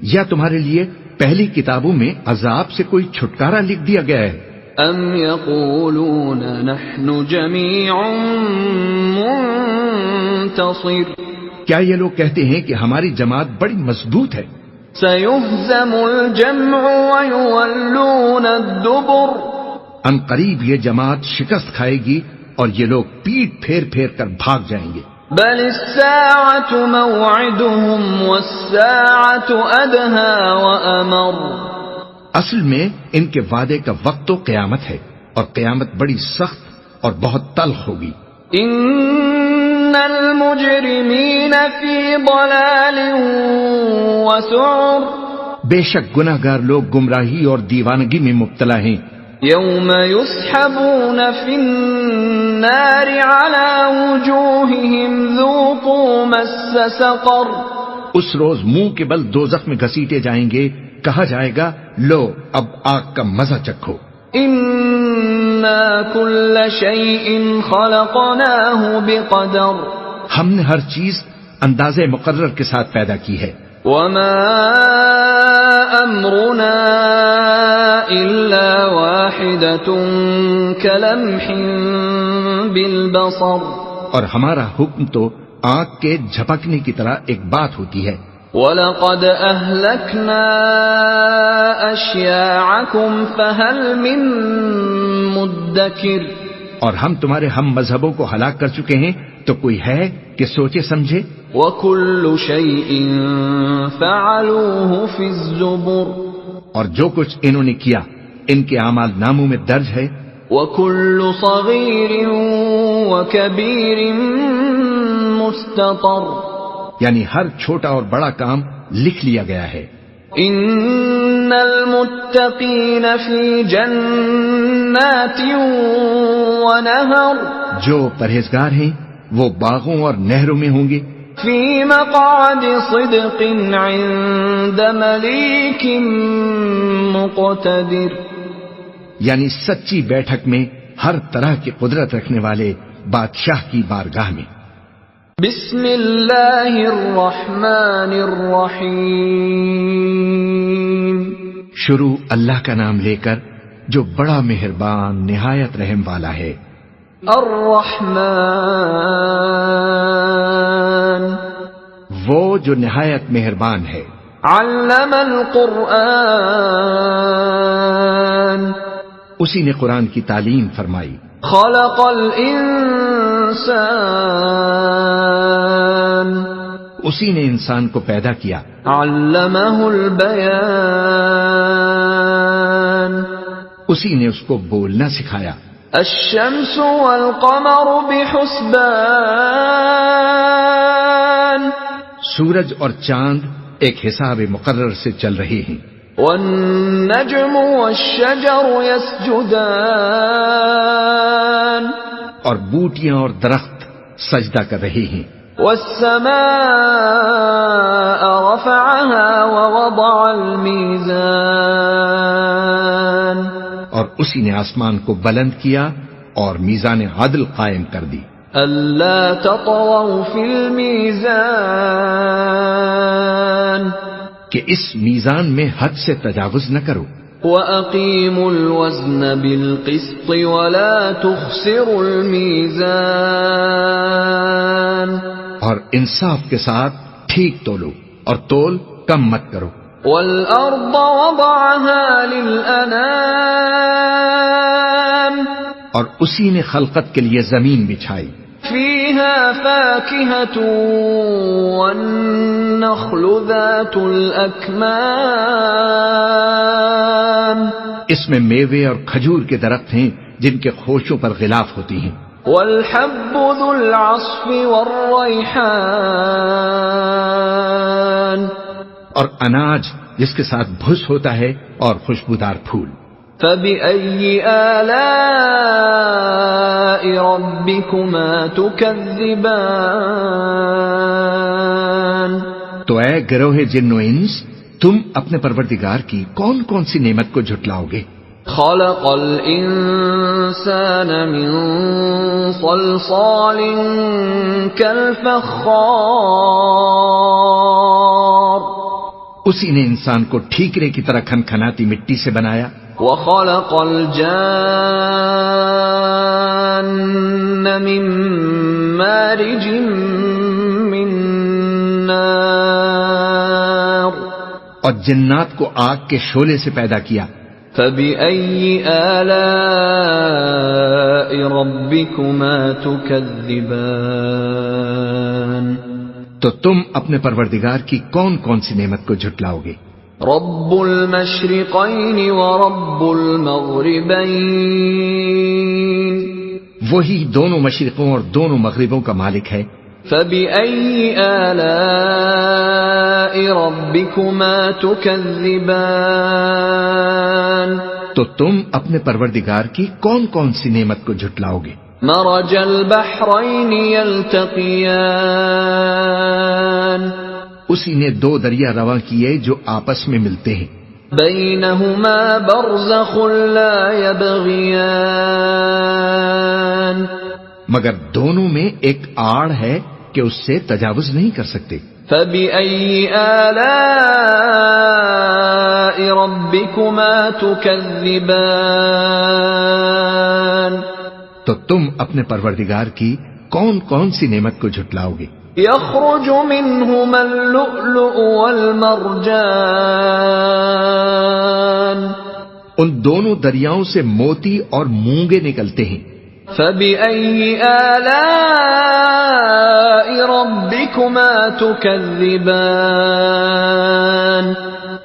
یا تمہارے لیے پہلی کتابوں میں عذاب سے کوئی چھٹکارا لکھ دیا گیا ہے؟ أَمْ يَقُولُونَ نَحْنُ جَمِيعٌ مُنْتَصِرٌ کیا یہ لوگ کہتے ہیں کہ ہماری جماعت بڑی مضبوط ہے؟ سَيُهْزَمُ الْجَمْعُ وَيُوَلُّونَ الدُّبُرَ ان قریب یہ جماعت شکست کھائے گی اور یہ لوگ پیٹ پھیر پھیر کر بھاگ جائیں گے۔ بَلِ السَّاعَةُ مَوْعِدُهُمْ وَالسَّاعَةُ أَدْهَى وَأَمَرُّ اصل میں ان کے وعدے کا وقت تو قیامت ہے اور قیامت بڑی سخت اور بہت تلخ ہوگی۔ إِنَّ الْمُجْرِمِينَ فِي ضَلَالٍ وَسُعُرٍ بے شک گناہ گار لوگ گمراہی اور دیوانگی میں مبتلا ہیں۔ يَوْمَ يُسْحَبُونَ فِي النَّارِ عَلَى وُجُوهِهِمْ ذُوقُوا مَسَّ سَقَرَ اس روز منہ کے بل دوزخ میں گھسیٹے جائیں گے، کہا جائے گا لو اب آگ کا مزہ چکھو۔ إِنَّا كُلَّ شَيْءٍ خَلَقْنَاهُ بِقَدَرٍ ہم نے ہر چیز اندازے مقرر کے ساتھ پیدا کی ہے۔ وَمَا أَمْرُنَا إِلَّا وَاحِدَةٌ كَلَمْحٍ بالبصر اور ہمارا حکم تو آنکھ کے جھپکنے کی طرح ایک بات ہوتی ہے. وَلَقَدْ أَهْلَكْنَا أَشْيَاعَكُمْ فَهَلْ مِن مُدَّكِرٍ اور ہم تمہارے ہم مذہبوں کو ہلاک کر چکے ہیں تو کوئی ہے کہ سوچے سمجھے. وَكُلُّ شَيْءٍ فَعَلُوهُ فِي الزُّبُرِ اور جو کچھ انہوں نے کیا ان کے اعمال ناموں میں درج ہے. وَكُلُّ صَغِيرٍ وَكَبِيرٍ مُسْتَطَرٍ یعنی ہر چھوٹا اور بڑا کام لکھ لیا گیا ہے. ان المتقین فی جنات ونہر جو پرہیزگار ہیں وہ باغوں اور نہروں میں ہوں گے. فی مقعد صدق عند ملیک مقتدر یعنی سچی بیٹھک میں ہر طرح کی قدرت رکھنے والے بادشاہ کی بارگاہ میں. بسم اللہ الرحمن الرحیم شروع اللہ کا نام لے کر جو بڑا مہربان نہایت رحم والا ہے. الرحمن وہ جو نہایت مہربان ہے. علم القرآن اسی نے قرآن کی تعلیم فرمائی. خلق الانسان اسی نے انسان کو پیدا کیا. علمہ البیان اسی نے اس کو بولنا سکھایا. الشمس والقمر بحسبان سورج اور چاند ایک حساب مقرر سے چل رہے ہیں. والنجم والشجر يسجدان اور بوٹیاں اور درخت سجدہ کر رہے ہیں. والسماء رفعها ووضع الميزان اور اسی نے آسمان کو بلند کیا اور میزان عدل قائم کر دی. ألا تطغوا في الميزان کہ اس میزان میں حد سے تجاوز نہ کرو. وَأَقِيمُوا الْوَزْنَ بِالْقِسْطِ وَلَا تُخْسِرُوا الْمِيزَانَ اور انصاف کے ساتھ ٹھیک تولو اور تول کم مت کرو. وَالْأَرْضَ وَضَعَهَا لِلْأَنَامِ اور اسی نے خلقت کے لیے زمین بچھائی. فِيهَا فَاكِهَةٌ وَالنَّخْلُ ذَاتُ الْأَكْمَامِ اس میں میوے اور کھجور کے درخت ہیں جن کے خوشوں پر غلاف ہوتی ہیں. وَالْحَبُّ ذُو الْعَصْفِ وَالرَّيْحَانِ اور اناج جس کے ساتھ بھس ہوتا ہے اور خوشبودار پھول. فَبِأَيِّ آلَاءِ رَبِّكُمَا تُكَذِّبَانِ تو اے گروہ جن و انس تم اپنے پروردگار کی کون کون سی نعمت کو جھٹلاؤ گے. خَلَقَ الْإِنسَانَ مِنْ صَلْصَالٍ كَالْفَخَّارِ اسی نے انسان کو ٹھیکرے کی طرح کھنکھناتی مٹی سے بنایا. وَخَلَقَ الْجَانَّ مِن مَّارِجٍ مِّن نَّارٍ اور جنات کو آگ کے شعلے سے پیدا کیا. فَبِأَيِّ آلَاءِ رَبِّكُمَا تُكَذِّبَانِ تو تم اپنے پروردگار کی کون کون سی نعمت کو جھٹلاؤ گے. رب المشرقین ورب المغربین وہی دونوں مشرقوں اور دونوں مغربوں کا مالک ہے. فَبِأَيِّ آلَاءِ رَبِّكُمَا تُكَذِّبَانِ تو تم اپنے پروردگار کی کون کون سی نعمت کو جھٹلاؤ گے. مرج البحرین یلتقیان اسی نے دو دریا رواں کیے جو آپس میں ملتے ہیں. بینہما برزخ لا یبغیان مگر دونوں میں ایک آڑ ہے کہ اس سے تجاوز نہیں کر سکتے. فَبِأَيِّ آلَاءِ رَبِّكُمَا تُكَذِّبَانِ تو تم اپنے پروردگار کی کون کون سی نعمت کو جھٹلاؤ گے؟ يخرج منهما اللؤلؤ والمرجان ان دونوں دریاؤں سے موتی اور مونگے نکلتے ہیں. فبأي آلاء ربكما تكذبان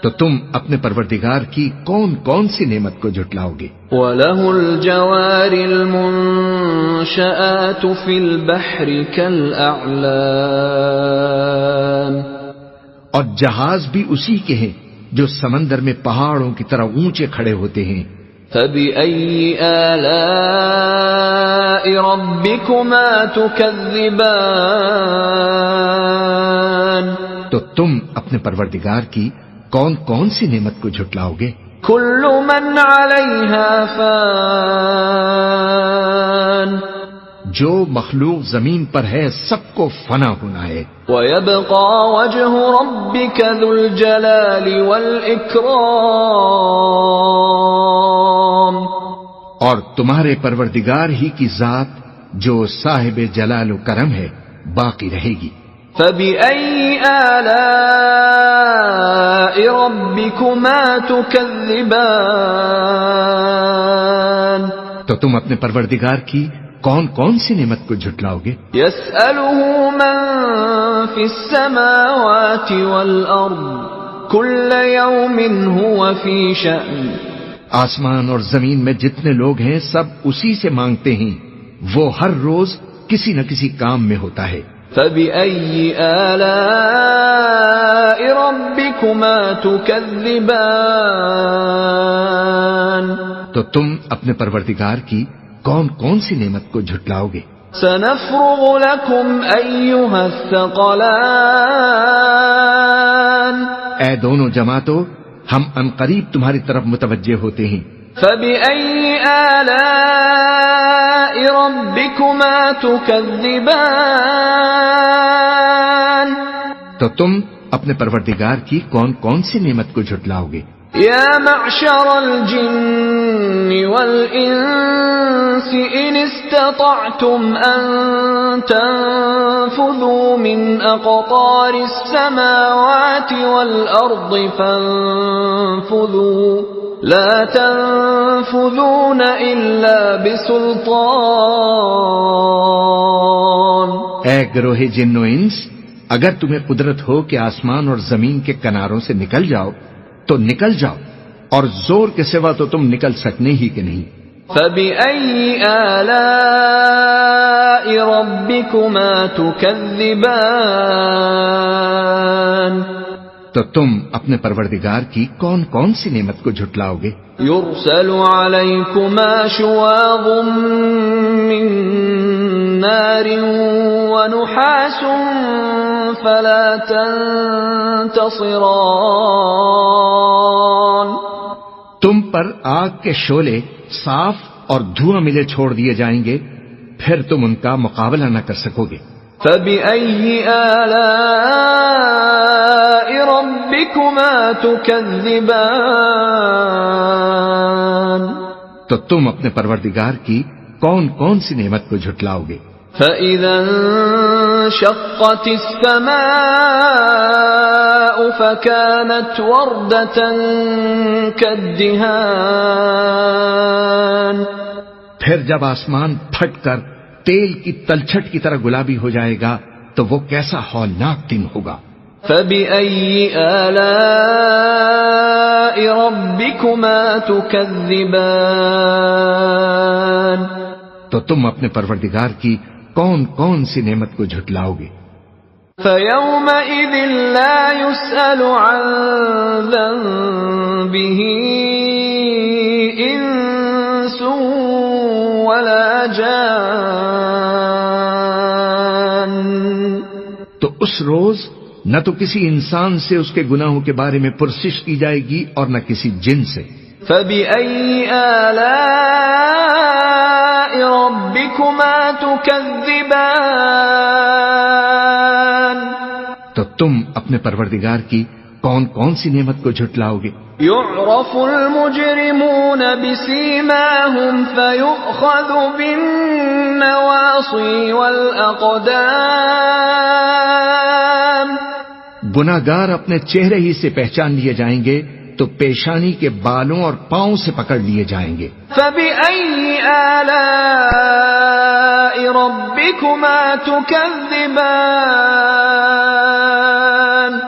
تو تم اپنے پروردگار کی کون کون سی نعمت کو جھٹلاؤ گے؟ وَلَهُ الْجَوَارِ الْمُنشَآتُ فِي الْبَحْرِ كَالْأَعْلَامِ اور جہاز بھی اسی کے ہیں جو سمندر میں پہاڑوں کی طرح اونچے کھڑے ہوتے ہیں. فَبِأَيِّ آلَاءِ رَبِّكُمَا تُكَذِّبَانِ تو تم اپنے پروردگار کی کون کون سی نعمت کو جھٹلاؤ گے؟ كل من عليها فان جو مخلوق زمین پر ہے سب کو فنا ہونا ہے. ويبقى وجه ربك ذو الجلال والإكرام اور تمہارے پروردگار ہی کی ذات جو صاحب جلال و کرم ہے باقی رہے گی. فبأي آلاء ربكما تكذبان تو تم اپنے پروردگار کی کون کون سی نعمت کو جھٹلاؤ گے؟ يسأله من في السماوات والأرض كل يوم هو في شأن آسمان اور زمین میں جتنے لوگ ہیں سب اسی سے مانگتے ہیں، وہ ہر روز کسی نہ کسی کام میں ہوتا ہے. فبأي آلاء ربكما تكذبان تو تم اپنے پروردگار کی کون کون سی نعمت کو جھٹلاؤ گے؟ سنفرغ لكم أيها الثقلان اے دونوں جماعتوں، ہم عنقریب تمہاری طرف متوجہ ہوتے ہیں. فبأي آلاء ربكما تكذبان تو تم اپنے پروردگار کی کون کون سی نعمت کو جھٹلاؤ گے؟ يا معشر الجن والإنس إن استطعتم أن تنفذوا من أقطار السماوات والأرض فانفذوا لا تنفذون إلا بسلطان. اے گروہ جن و انس، اگر تمہیں قدرت ہو کہ آسمان اور زمین کے کناروں سے نکل جاؤ تو نکل جاؤ، اور زور کے سوا تو تم نکل سکنے ہی کہ نہیں. فبأي آلاء ربكما تكذبان تو تم اپنے پروردگار کی کون کون سی نعمت کو جھٹلاؤ گے؟ يرسل عليكما شواظ من نار ونحاس فلا تنتصران. تم پر آگ کے شعلے صاف اور دھواں ملے چھوڑ دیے جائیں گے، پھر تم ان کا مقابلہ نہ کر سکو گے. فبأي آلاء ربكما تكذبان تو تم اپنے پروردگار کی کون کون سی نعمت کو جھٹلاؤ گے؟ فإذا انشقت السماء فكانت وردة كالدهان پھر جب آسمان پھٹ کر تیل کی تلچھٹ کی طرح گلابی ہو جائے گا تو وہ کیسا ہولناک دن ہوگا. فبأي آلاء ربكما تكذبان تو تم اپنے پروردگار کی کون کون سی نعمت کو جھٹلاؤ گے؟ فيومئذ لا يسأل عن ذنبه إنس ولا جان. تو اس روز نہ تو کسی انسان سے اس کے گناہوں کے بارے میں پرسش کی جائے گی اور نہ کسی جن سے. فبأي آلاء ربكما تكذبان تو تم اپنے پروردگار کی کون کون سی نعمت کو جھٹلاؤ گے؟ يعرف المجرمون بسيماهم فيؤخذ بالنواصي والأقدام. گناہگار اپنے چہرے ہی سے پہچان لیے جائیں گے تو پیشانی کے بالوں اور پاؤں سے پکڑ لیے جائیں گے. فبأي آلاء ربكما تكذبان.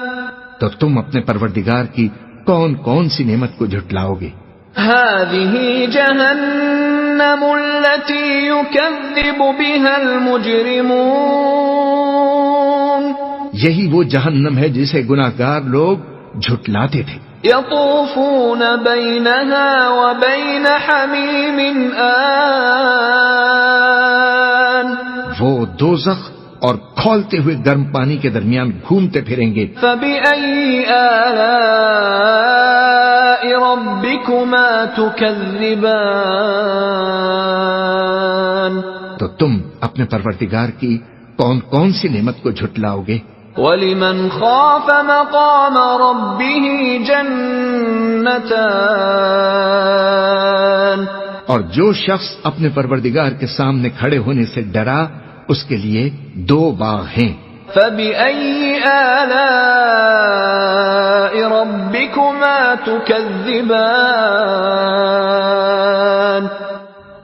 تو تم اپنے پروردگار کی کون کون سی نعمت کو جھٹلاؤ گے؟ هذه جهنم التي يكذب بها المجرمون. یہی وہ جہنم ہے جسے گناہگار لوگ جھٹلاتے تھے. يطوفون بينها وبين حميم آن. وہ دوزخ اور کھولتے ہوئے گرم پانی کے درمیان گھومتے پھریں گے. فبأي آلاء ربكما تكذبان. تو تم اپنے پروردگار کی کون کون سی نعمت کو جھٹلاؤ گے؟ وَلِمَنْ خَافَ مَقَامَ رَبِّهِ جَنَّتَانِ. اور جو شخص اپنے پروردگار کے سامنے کھڑے ہونے سے ڈرا اس کے لیے 2 باغ ہیں. فَبِأَيِّ آلَاءِ رَبِّكُمَا تُكَذِّبَانِ.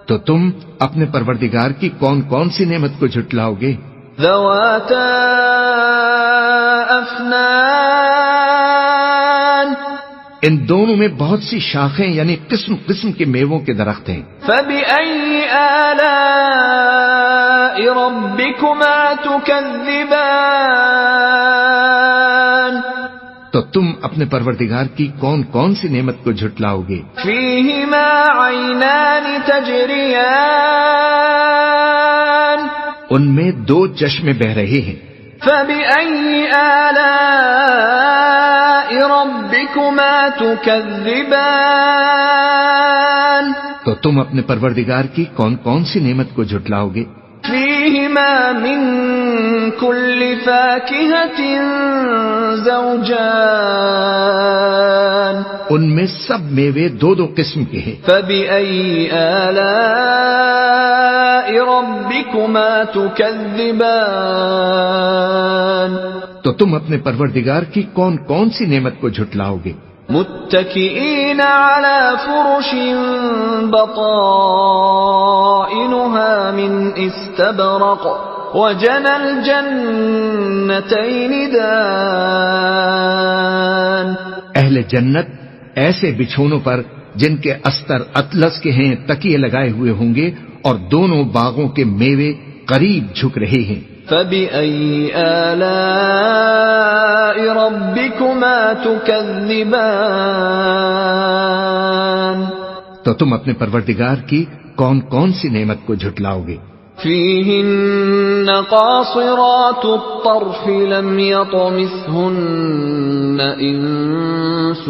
تو تم اپنے پروردگار کی کون کون سی نعمت کو جھٹلاؤ گے؟ ذَوَاتَا أَفْنَانٍ. ان دونوں میں بہت سی شاخیں یعنی قسم قسم کے میووں کے درخت ہیں. فَبِأَيِّ آلَاءِ رَبِّكُمَا تُكَذِّبَانِ. تو تم اپنے پروردگار کی کون کون سی نعمت کو جھٹلاؤ گے؟ فِيهِمَا عَيْنَانِ تَجْرِيَانِ. ان میں 2 چشمے بہ رہے ہیں. فَبِأَيِّ آلَاءِ رَبِّكُمَا تُكَذِّبَانِ. تو تم اپنے پروردگار کی کون کون سی نعمت کو جھٹلاؤ گے؟ فِيهِمَا مِن كُلِّ فَاكِهَةٍ زَوْجَانِ. ان میں سب میوے 2 قسم کے ہیں. فَبِأَيِّ آلَاءِ رَبِّكُمَا تُكَذِّبَانِ. تو تم اپنے پروردگار کی کون کون سی نعمت کو جھٹلاؤ گے؟ متكئين على فرش بطائنها من استبرق وجنى الجنتين دان. اہل جنت ایسے بچھونوں پر جن کے استر اطلس کے ہیں تکیے لگائے ہوئے ہوں گے اور دونوں باغوں کے میوے قریب جھک رہے ہیں. فَبِأَيِّ آلَاءِ رَبِّكُمَا تُكَذِّبَانِ. تو تم اپنے پروردگار کی کون کون سی نعمت کو جھٹلاؤ گے؟ فِيهِنَّ قَاصِرَاتُ الطَّرْفِ لَمْ يَطْمِثْهُنَّ إِنسٌ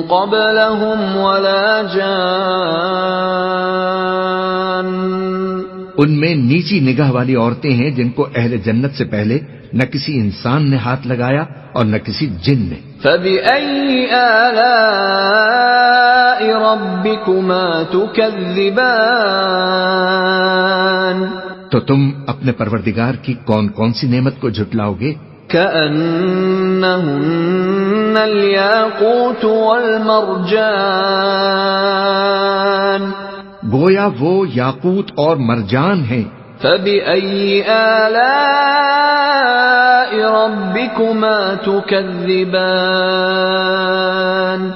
قَبْلَهُمْ وَلَا جَانٌّ. ان میں نیچی نگاہ والی عورتیں ہیں جن کو اہل جنت سے پہلے نہ کسی انسان نے ہاتھ لگایا اور نہ کسی جن نے. فَبِأَيِّ آلَاءِ رَبِّكُمَا تُكَذِّبَانِ. تو تم اپنے پروردگار کی کون کون سی نعمت کو جھٹلاؤ گے؟ كَأَنَّهُنَّ الْيَاقُوتُ وَالْمَرْجَانُ. گویا وہ یاقوت اور مرجان ہیں. فَبِأَيِّ آلَاءِ رَبِّكُمَا تُكَذِّبَانِ.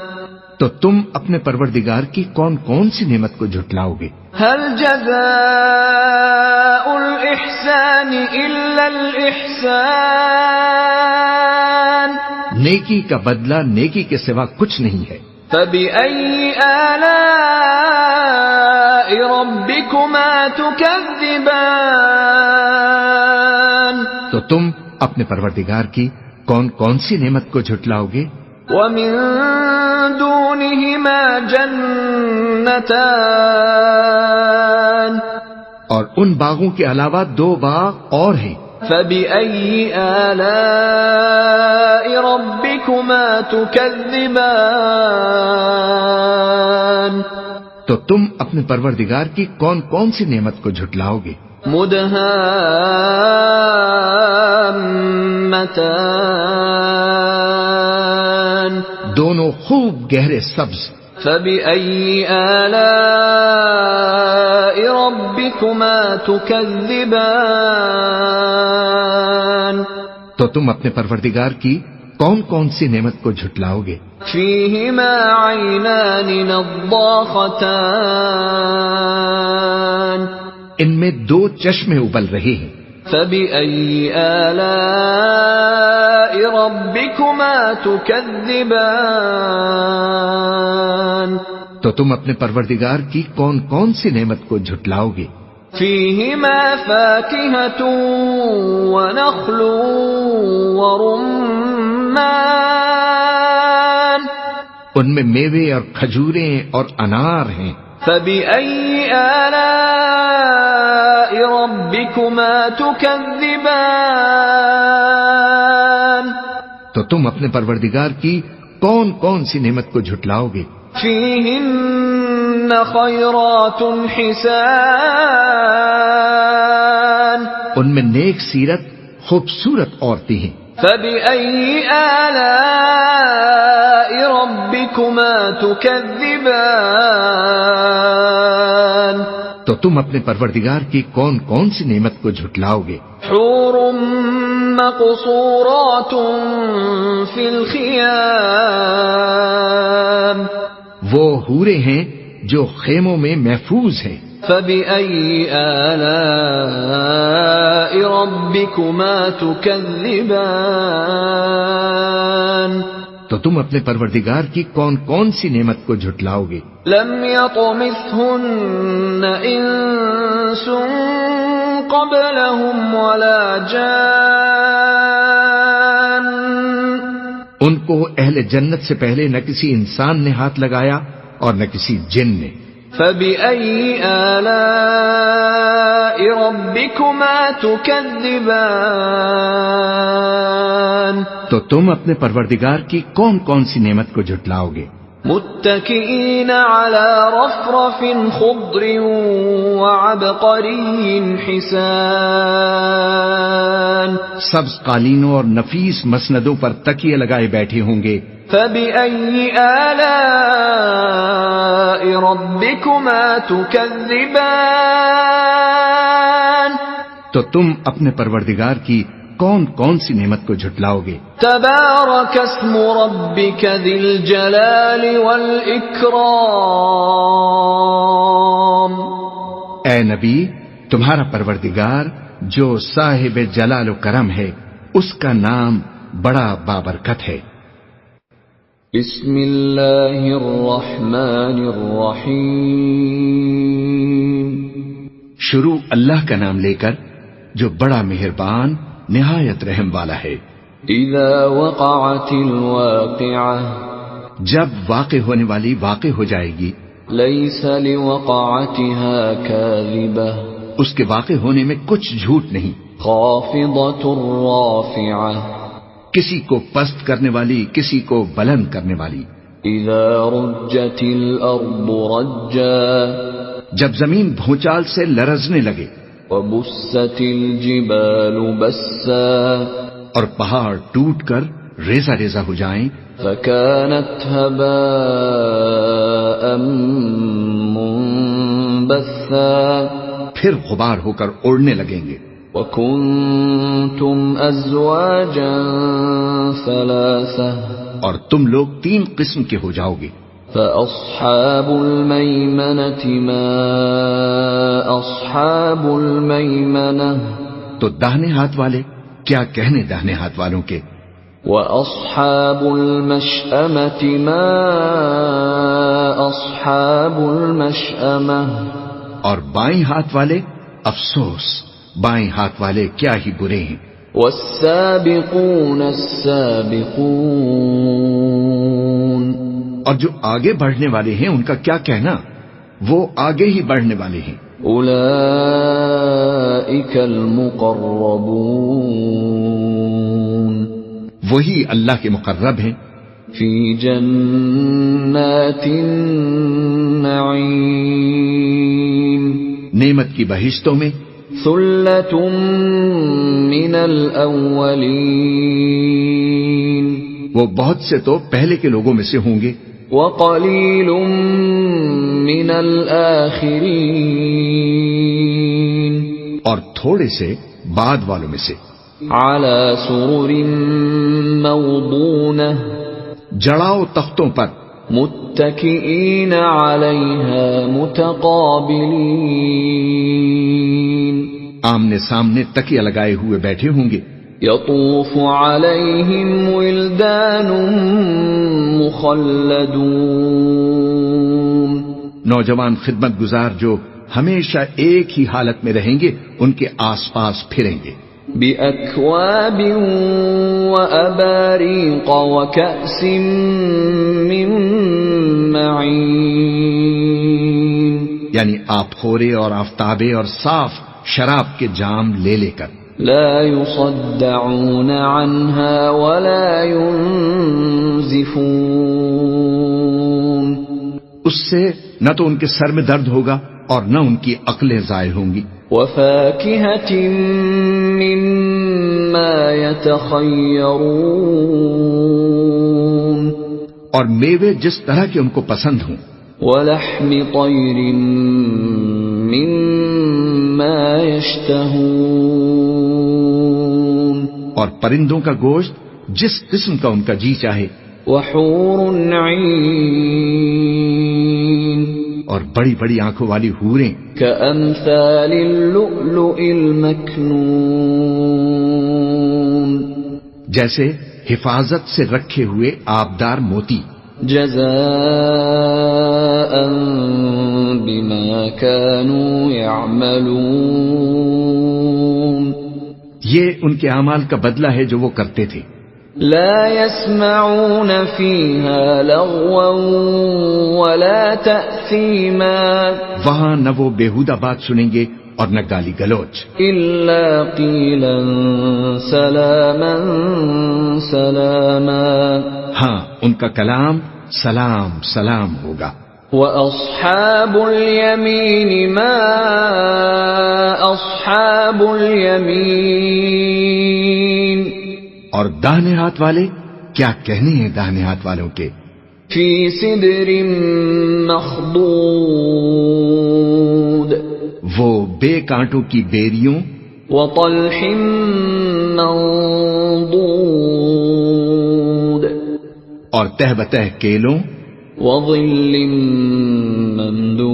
تو تم اپنے پروردگار کی کون کون سی نعمت کو جھٹلاؤ گے؟ هَلْ جَزَاءُ الْإِحْسَانِ إِلَّا الْإِحْسَانُ. نیکی کا بدلہ نیکی کے سوا کچھ نہیں ہے. فَبِأَيِّ آلَاءِ رَبِّكُمَا تُكَذِّبَانِ. تو تم اپنے پروردگار کی کون کون سی نعمت کو جھٹلاؤ گے؟ وَمِن دُونِهِمَا جَنَّتَانِ. اور ان باغوں کے علاوہ 2 باغ اور ہیں. فبأي آلاء ربكما تكذبان تو تم اپنے پروردگار کی کون کون سی نعمت کو جھٹلاؤ گے؟ مدهامتان دونوں خوب گہرے سبز. فبأي آلاء ربكما تكذبان تو تم اپنے پروردگار کی کون کون سی نعمت کو جھٹلاؤ گے؟ فيهما عينان نضاختان ان میں دو چشمے ابل رہے ہیں. فبأي آلاء ربكما تكذبان تو تم اپنے پروردگار کی کون کون سی نعمت کو جھٹلاؤ گے؟ فيهما فاكهة ونخل ورمان ان میں میوے اور کھجوریں اور انار ہیں. فبأي آلاء ربكما تكذبان تو تم اپنے پروردگار کی کون کون سی نعمت کو جھٹلاؤ گے؟ فيهن خيرات حسان ان میں نیک سیرت خوبصورت عورتیں ہیں. فبأي آلاء ربكما تكذبان تو تم اپنے پروردگار کی کون کون سی نعمت کو جھٹلاؤ گے؟ حور مقصورات في الخيام وہ حورے ہیں جو خیموں میں محفوظ ہیں. فبأي آلاء ربكما تكذبان تو تم اپنے پروردگار کی کون کون سی نعمت کو جھٹلاؤ گے؟ لم يطمثهن انس قبلهم ولا جان ان کو اہل جنت سے پہلے نہ کسی انسان نے ہاتھ لگایا اور نہ کسی جن نے. فبأي آلاء ربكما تكذبان تو تم اپنے پروردگار کی کون کون سی نعمت کو جھٹلاؤ گے؟ متكئين على رفرف خضر وعبقري حسان سبز قالینوں اور نفیس مسندوں پر تکیے لگائے بیٹھے ہوں گے. فبأي آلاء ربكما تكذبان تو تم اپنے پروردگار کی کون کون سی نعمت کو جھٹلاؤ گے؟ تبارك اسم ربك ذي الجلال والإكرام اے نبی، تمہارا پروردگار جو صاحب جلال و کرم ہے اس کا نام بڑا بابرکت ہے. بسم اللہ الرحمن الرحیم شروع اللہ کا نام لے کر جو بڑا مہربان نہایت رحم والا ہے. اذا وقعت الواقعہ جب واقع ہونے والی واقع ہو جائے گی. لیس لوقعتها کاذبہ اس کے واقع ہونے میں کچھ جھوٹ نہیں. خافضۃ رافعہ کسی کو پست کرنے والی، کسی کو بلند کرنے والی. اذا رجت الارض رجا جب زمین بھونچال سے لرزنے لگے. وبست الجبال بسا اور پہاڑ ٹوٹ کر ریزہ ریزہ ہو جائیں. فكانت هباء منبثا پھر غبار ہو کر اڑنے لگیں گے. وَكُنْتُمْ أَزْوَاجًا ثَلَاثَةً اور تم لوگ 3 قسم کے ہو جاؤ گے. فَأَصْحَابُ الْمَيْمَنَةِ مَا أَصْحَابُ الْمَيْمَنَةِ تو داہنے ہاتھ والے کیا کہنے داہنے ہاتھ والوں کے. وَأَصْحَابُ الْمَشْأَمَةِ مَا أَصْحَابُ الْمَشْأَمَةِ اور بائیں ہاتھ والے افسوس، بائیں ہاتھ والے کیا ہی برے ہیں. والسابقون السابقون اور جو آگے بڑھنے والے ہیں ان کا کیا کہنا، وہ آگے ہی بڑھنے والے ہیں. اولئک أولئك المقربون وہی اللہ کے مقرب ہیں في جنات النعيم نعمت کی بہشتوں میں ثلة من الأولين وہ بہت سے تو پہلے کے لوگوں میں سے ہوں گے وقليل من الآخرين اور تھوڑے سے بعد والوں میں سے على سرر موضونة جڑاؤ تختوں پر متكئين عليها متقابلين آمنے سامنے تکیہ لگائے ہوئے بیٹھے ہوں گے يطوف عليهم ولدان مخلدون نوجوان خدمت گزار جو ہمیشہ ایک ہی حالت میں رہیں گے ان کے آس پاس پھریں گے بأكواب وأباريق وكأس من معين یعنی آپ خورے اور آفتابے اور صاف شراب کے جام لے لے کر لا يصدعون عنها ولا ينزفون اس سے نہ تو ان کے سر میں درد ہوگا اور نہ ان کی عقلیں ضائع ہوں گی وفاكهة مما يتخيرون اور میوے جس طرح کے ان کو پسند ہوں ولحم طير مما يشتهون اور پرندوں کا گوشت جس قسم کا ان کا جی چاہے وحور عين اور بڑی بڑی آنکھوں والی حوریں كأمثال اللؤلؤ المكنون جیسے حفاظت سے رکھے ہوئے آبدار موتی جزاء بما كانوا يعملون یہ ان کے اعمال کا بدلہ ہے جو وہ کرتے تھے لا يسمعون فيها لغوا ولا تأثيما وہاں نہ وہ بیہودہ بات سنیں گے اور نہ گالی گلوچ إلا قيلا سلاما سلاما ہاں ان کا کلام سلام سلام ہوگا وأصحاب اليمين ما أصحاب اليمين اور داہنے ہاتھ والے کیا کہنے ہیں داہنے ہاتھ والوں کے في سدر مخضود وہ بے کانٹوں کی بیریوں وطلح منضود اور تہ بتہ کیلوں وظل ممدود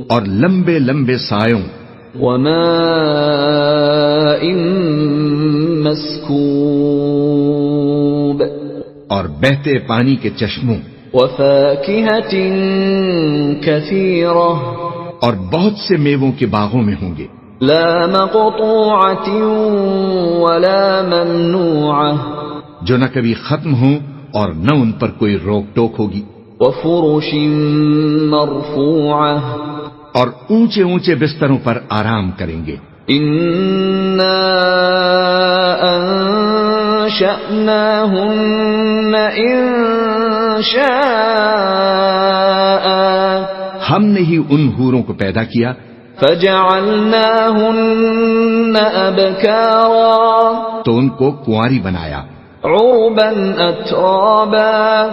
اور لمبے لمبے سایوں وماء مسكوب اور بہتے پانی کے چشموں وفاكهة كثيرة اور بہت سے میووں کے باغوں میں ہوں گے لا مقطوعة ولا ممنوعة جو نہ کبھی ختم ہوں اور نہ ان پر کوئی روک ٹوک ہوگی وفرش مرفوعة اور اونچے اونچے بستروں پر آرام کریں گے إنا أنشأناهن إنشاء ہم نے ہی ان حوروں کو پیدا کیا فجعلناهن أبكارا تو ان کو کنواری بنایا عربا أترابا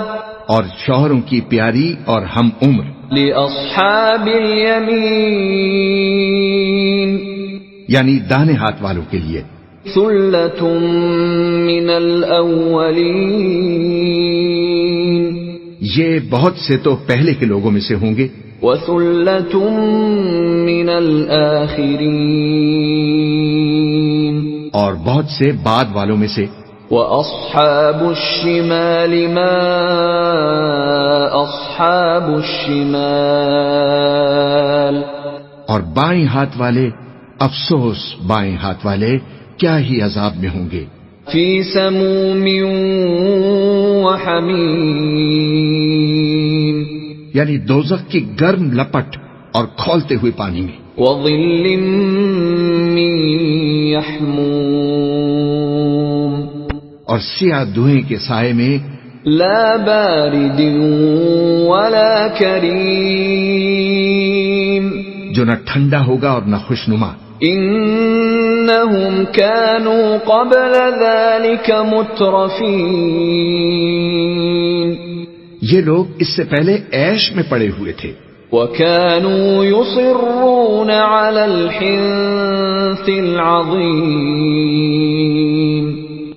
اور شوہروں کی پیاری اور ہم عمر لأصحاب اليمين یعنی داہنے ہاتھ والوں کے لیے ثلة من الأولين یہ بہت سے تو پہلے کے لوگوں میں سے ہوں گے وثلة من الآخرين اور بہت سے بعد والوں میں سے وأصحاب الشمال ما أصحاب الشمال اور بائیں ہاتھ والے افسوس بائیں ہاتھ والے کیا ہی عذاب میں ہوں گے في سموم وحميم یعنی دوزخ کی گرم لپٹ اور کھولتے ہوئے پانی میں وظل من يحموم اور سیاہ دھوئیں کے سائے میں لا بارد ولا کریم جو نہ ٹھنڈا ہوگا اور نہ خوشنما. انہم كانوا قبل ذلك مترفین یہ لوگ اس سے پہلے عیش میں پڑے ہوئے تھے. وَكَانُوا يُصِرُّونَ عَلَى الْحِنثِ الْعَظِيمِ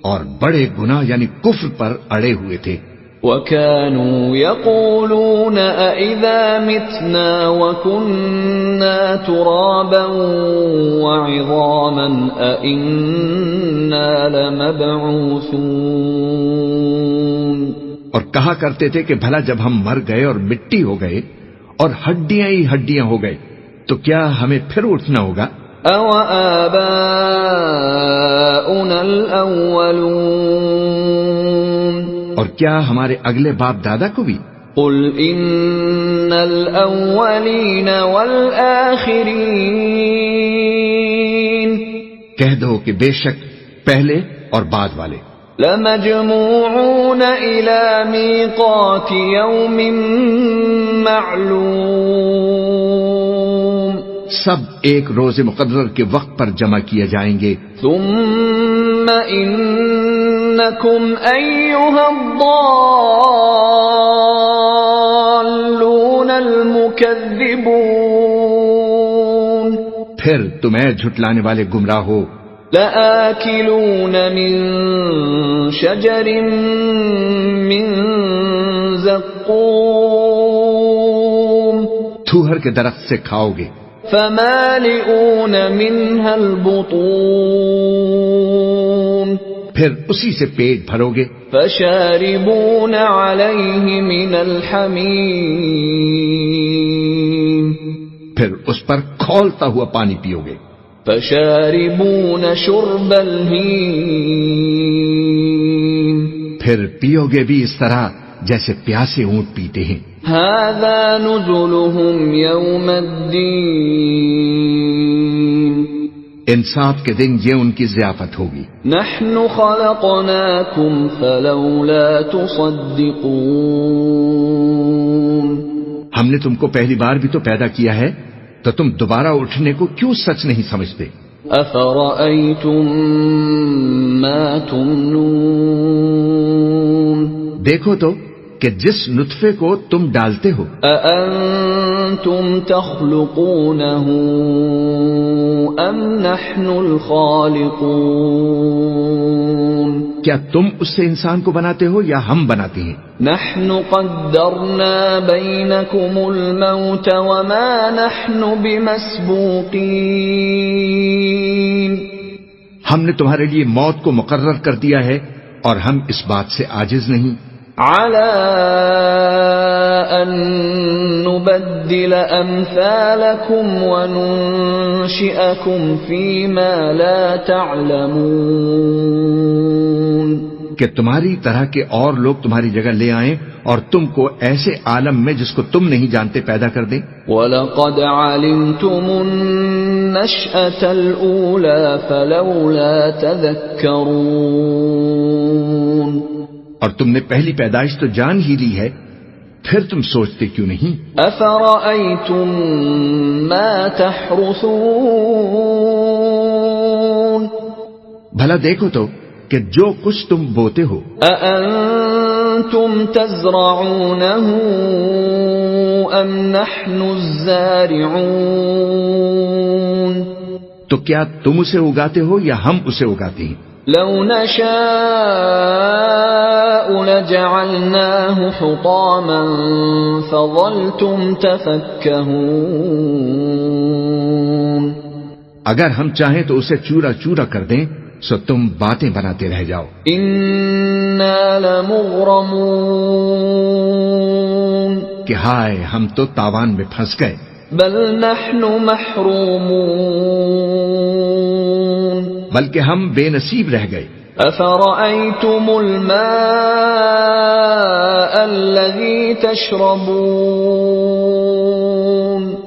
اور بڑے گناہ یعنی کفر پر اڑے ہوئے تھے. وَكَانُوا يَقُولُونَ أَإِذَا مِتْنَا وَكُنَّا تُرَابًا وَعِظَامًا أَإِنَّا لَمَبْعُوثُونَ اور کہا کرتے تھے کہ بھلا جب ہم مر گئے اور مٹی ہو گئے اور ہڈیاں ہی ہڈیاں ہو گئے تو کیا ہمیں پھر اٹھنا ہوگا؟ أَوَآبَاؤُنَا الْأَوَّلُونَ اور کیا ہمارے اگلے باپ دادا کو بھی؟ قُلْ إِنَّ الْأَوَّلِينَ وَالْآخِرِينَ کہہ دو کہ بے شک پہلے اور بعد والے لَمَجْمُوعُونَ إِلَى مِيقَاتِ يَوْمٍ مَّعْلُومٍ سب ایک روز مقرر کے وقت پر جمع کیے جائیں گے. ثُمَّ إِنَّكُمْ أَيُّهَا الضَّالُّونَ الْمُكَذِّبُونَ پھر تم اے جھٹلانے والے گمراہ ہو لَآكِلُونَ مِن شَجَرٍ مِّن زَقُّومٍ تھوہر کے درخت سے کھاؤ گے. فَمَالِئُونَ مِنْهَا الْبُطُونَ پھر اسی سے پیٹ بھرو گے. فَشَارِبُونَ عَلَيْهِ مِنَ الْحَمِيمِ پھر اس پر کھولتا ہوا پانی پیو گے. فَشَارِبُونَ شُرْبَ الْهِيمِ پھر پیو گے بھی اس طرح جیسے پیاسے اونٹ پیتے ہیں. هَذَا نُزُلُهُمْ يَوْمَ الدِّينِ انصاف کے دن یہ ان کی ضیافت ہوگی. نَحْنُ خَلَقْنَاكُمْ فَلَوْلَا تُصَدِّقُونَ ہم نے تم کو پہلی بار بھی تو پیدا کیا ہے تو تم دوبارہ اٹھنے کو کیوں سچ نہیں سمجھتے؟ أَفَرَأَيْتُم مَّا تُمْنُونَ دیکھو تو کہ جس نطفے کو تم ڈالتے ہو أَأَنتُمْ تَخْلُقُونَهُ أَمْ نَحْنُ الْخَالِقُونَ کیا تم اس سے انسان کو بناتے ہو یا ہم بناتے ہیں؟ نَحْنُ قَدَّرْنَا بَيْنَكُمُ الْمَوْتَ وَمَا نَحْنُ بِمَسْبُوقِينَ ہم نے تمہارے لیے موت کو مقرر کر دیا ہے اور ہم اس بات سے عاجز نہیں عَلَىٰ أَن نُّبَدِّلَ أَمْثَالَكُمْ وَنُنشِئَكُمْ فِي مَا لَا تَعْلَمُونَ کہ تمہاری طرح کے اور لوگ تمہاری جگہ لے آئیں اور تم کو ایسے عالم میں جس کو تم نہیں جانتے پیدا کر دیں. وَلَقَدْ عَلِمْتُمُ النَّشْأَةَ الْأُولَىٰ فَلَوْلَا تَذَكَّرُونَ اور تم نے پہلی پیدائش تو جان ہی لی ہے پھر تم سوچتے کیوں نہیں؟ أَفَرَأَيْتُم مَّا تَحْرُثُونَ بھلا دیکھو تو کہ جو کچھ تم بوتے ہو أَأَنتُمْ تَزْرَعُونَهُ أَمْ نَحْنُ الزَّارِعُونَ تو کیا تم اسے اگاتے ہو یا ہم اسے اگاتے ہیں؟ لَوْ نَشَاءُ لَجَعَلْنَاهُ حُطَامًا فَظَلْتُمْ تَفَكَّهُونَ اگر ہم چاہیں تو اسے چورا چورا کر دیں سو تم باتیں بناتے رہ جاؤ. إِنَّا لَمُغْرَمُونَ کہ ہائے ہم تو تاوان میں پھنس گئے. بَلْ نَحْنُ مَحْرُومُونَ بلکہ ہم بے نصیب رہ گئے. أَفَرَأَيْتُمُ الْمَاءَ الَّذِي تَشْرَبُونَ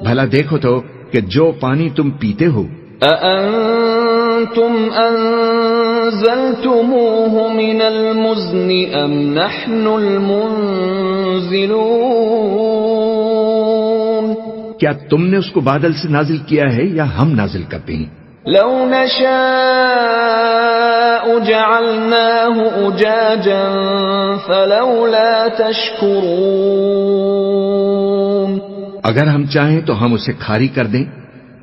بھلا دیکھو تو کہ جو پانی تم پیتے ہو أأنتم أنزلتموه من المزن أم نحن المنزلون کیا تم نے اس کو بادل سے نازل کیا ہے یا ہم نازل کرتے ہیں؟ لو نشاء جعلناه أجاجا فلولا تشكرون اگر ہم چاہیں تو ہم اسے کھاری کر دیں،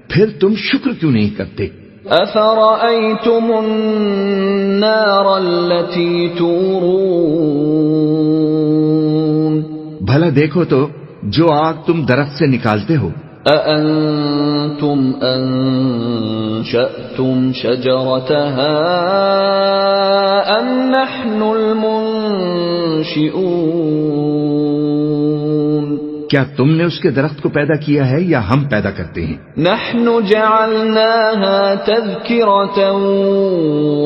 پھر تم شکر کیوں نہیں کرتے؟ أفرأيتم النار التي تورون بھلا دیکھو تو جو آگ تم درخت سے نکالتے ہو، أأنتم أنشأتم شجرتها أم نحن المنشئون کیا تم نے اس کے درخت کو پیدا کیا ہے یا ہم پیدا کرتے ہیں؟ نحن جعلناها تذكرة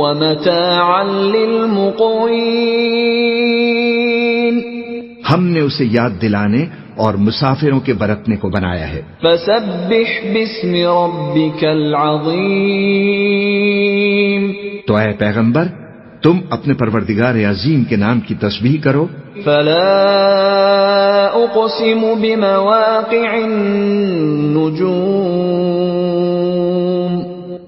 ومتاعا للمقوين ہم نے اسے یاد دلانے اور مسافروں کے برتنے کو بنایا ہے۔ فسبح باسم ربك العظيم تو اے پیغمبر، تم اپنے پروردگار عظیم کے نام کی تسبیح کرو۔ فلا اقسم بمواقع النجوم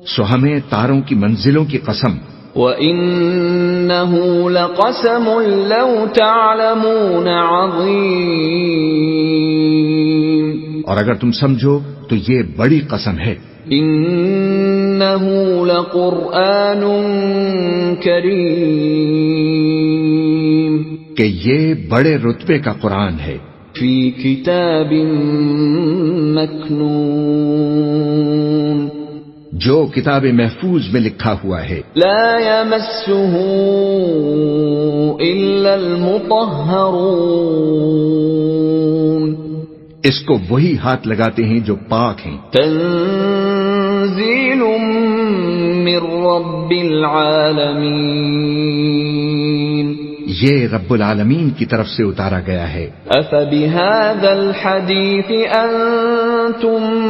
سو ہمیں تاروں کی منزلوں کی قسم، وَإِنَّهُ لَقَسَمٌ لَوْ تَعْلَمُونَ عَظِيمٌ اور اگر تم سمجھو تو یہ بڑی قسم ہے۔ إِنَّهُ لَقُرْآنٌ كَرِيمٌ کہ یہ بڑے رتبے کا قرآن ہے، فِي كِتَابٍ مَكْنُونٍ جو کتاب محفوظ میں لکھا ہوا ہے۔ لا يمسه إلا المطهرون اس کو وہی ہاتھ لگاتے ہیں جو پاک ہیں۔ تنزيل من رب العالمين یہ رب العالمین کی طرف سے اتارا گیا ہے۔ أفبهذا الحديث أنتم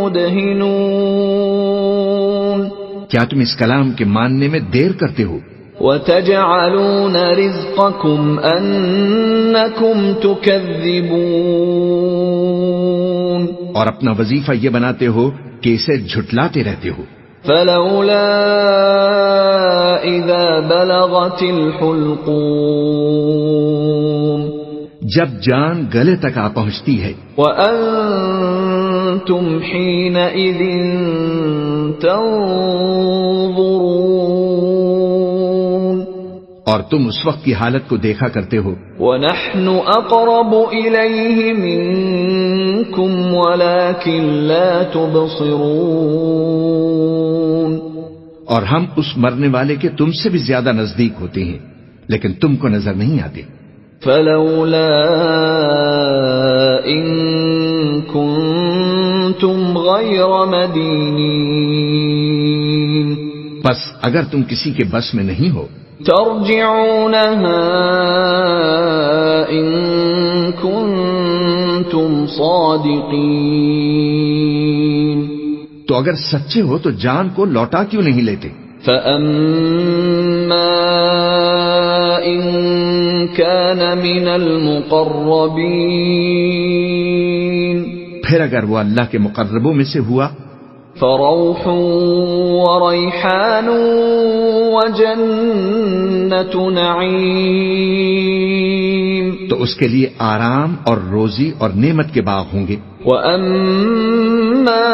مدهنون کیا تم اس کلام کے ماننے میں دیر کرتے ہو؟ وتجعلون رزقكم أنكم تكذبون اور اپنا وظیفہ یہ بناتے ہو کہ اسے جھٹلاتے رہتے ہو۔ فلولا إذا بلغت الحلقوم جب جان گلے تک آ پہنچتی ہے، وأنتم حينئذ تنظرون اور تم اس وقت کی حالت کو دیکھا کرتے ہو۔ ونحن أقرب إليه منكم ولكن لا تبصرون اور ہم اس مرنے والے کے تم سے بھی زیادہ نزدیک ہوتے ہیں، لیکن تم کو نظر نہیں آتے۔ فلولا إن كنتم غير مدينين بس اگر تم کسی کے بس میں نہیں ہو، ترجعونها إن كنتم صادقين تو اگر سچے ہو تو جان کو لوٹا کیوں نہیں لیتے؟ فأما إن كان من المقربين پھر اگر وہ اللہ کے مقربوں میں سے ہوا، فروح وريحان وجنة نعيم تو اس کے لیے آرام اور روزی اور نعمت کے باغ ہوں گے۔ وأما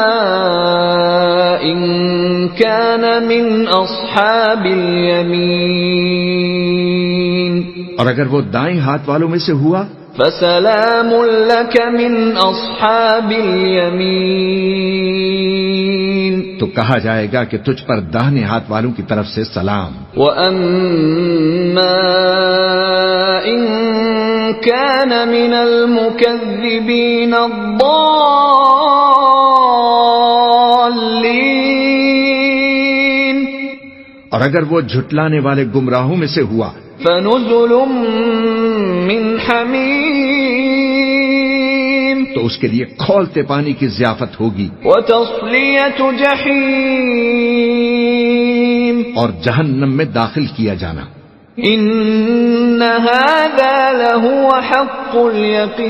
إن كان من أصحاب اليمين اور اگر وہ دائیں ہاتھ والوں میں سے ہوا، فسلام لك من أصحاب اليمين تو کہا جائے گا کہ تجھ پر داہنے ہاتھ والوں کی طرف سے سلام۔ وأما إن كان من المكذبين الضالين اور اگر وہ جھٹلانے والے گمراہوں میں سے ہوا، فنزل من حمیم تو تو اس کے لیے کھولتے پانی کی ضیافت ہوگی وتصلیۃ جحیم اور جہنم میں داخل کیا جانا. ان هذا لهو حق الیقین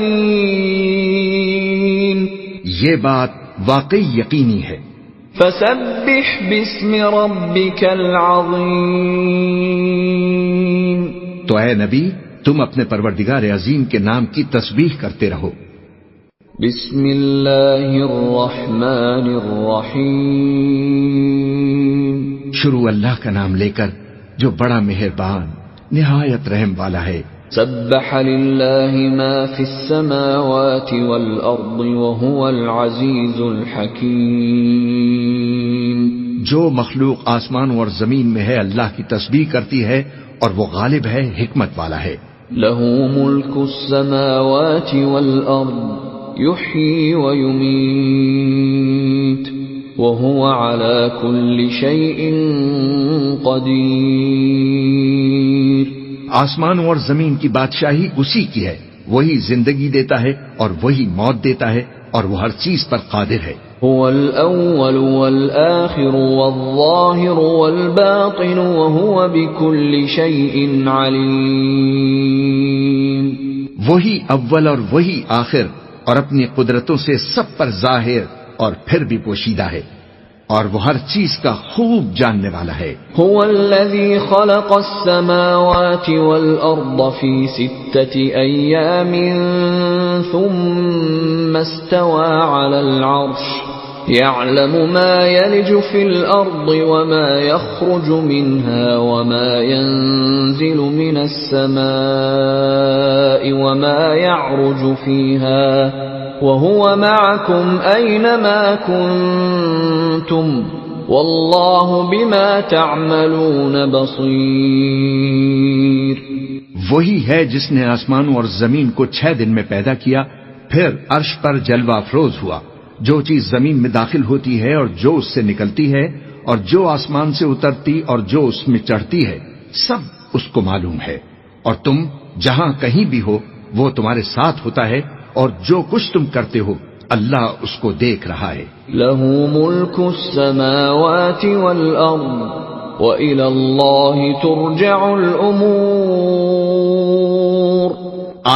یہ بات واقعی یقینی ہے. فسبح باسم ربک العظیم تو اے نبی تم اپنے پروردگار عظیم کے نام کی تسبیح کرتے رہو. بسم اللہ الرحمن الرحیم شروع اللہ کا نام لے کر جو بڑا مہربان نہایت رحم والا ہے. سبح للہ ما فی السماوات والارض وهو العزیز الحکیم جو مخلوق آسمان اور زمین میں ہے اللہ کی تسبیح کرتی ہے اور وہ غالب ہے حکمت والا ہے. له ملک السماوات والارض یحیی ویمیت وهو على كل شيء قدیر آسمانوں اور زمین کی بادشاہی اسی کی ہے. وہی زندگی دیتا ہے اور وہی موت دیتا ہے اور وہ ہر چیز پر قادر ہے. هو الأول والآخر والظاهر والباطن وهو بكل شيء عليم وہی اول اور وہی آخر اور اپنی قدرتوں سے سب پر ظاہر اور پھر بھی پوشیدہ ہے اور وہ ہر چیز کا خوب جاننے والا ہے. هو الذي خلق السماوات والأرض في 6 أيام ثم استوى على العرش يعلم ما يلج في الأرض وما يخرج منها وما ينزل من السماء وما يعرج فيها وهو معكم أينما كنتم والله بما تعملون بصير وہی ہے جس نے آسمانوں اور زمین کو 6 دن میں پیدا کیا پھر عرش پر جلوہ افروز ہوا. جو چیز زمین میں داخل ہوتی ہے اور جو اس سے نکلتی ہے اور جو آسمان سے اترتی اور جو اس میں چڑھتی ہے سب اس کو معلوم ہے. اور تم جہاں کہیں بھی ہو وہ تمہارے ساتھ ہوتا ہے اور جو کچھ تم کرتے ہو اللہ اس کو دیکھ رہا ہے. له ملك السماوات والأرض وإلى الله ترجع الأمور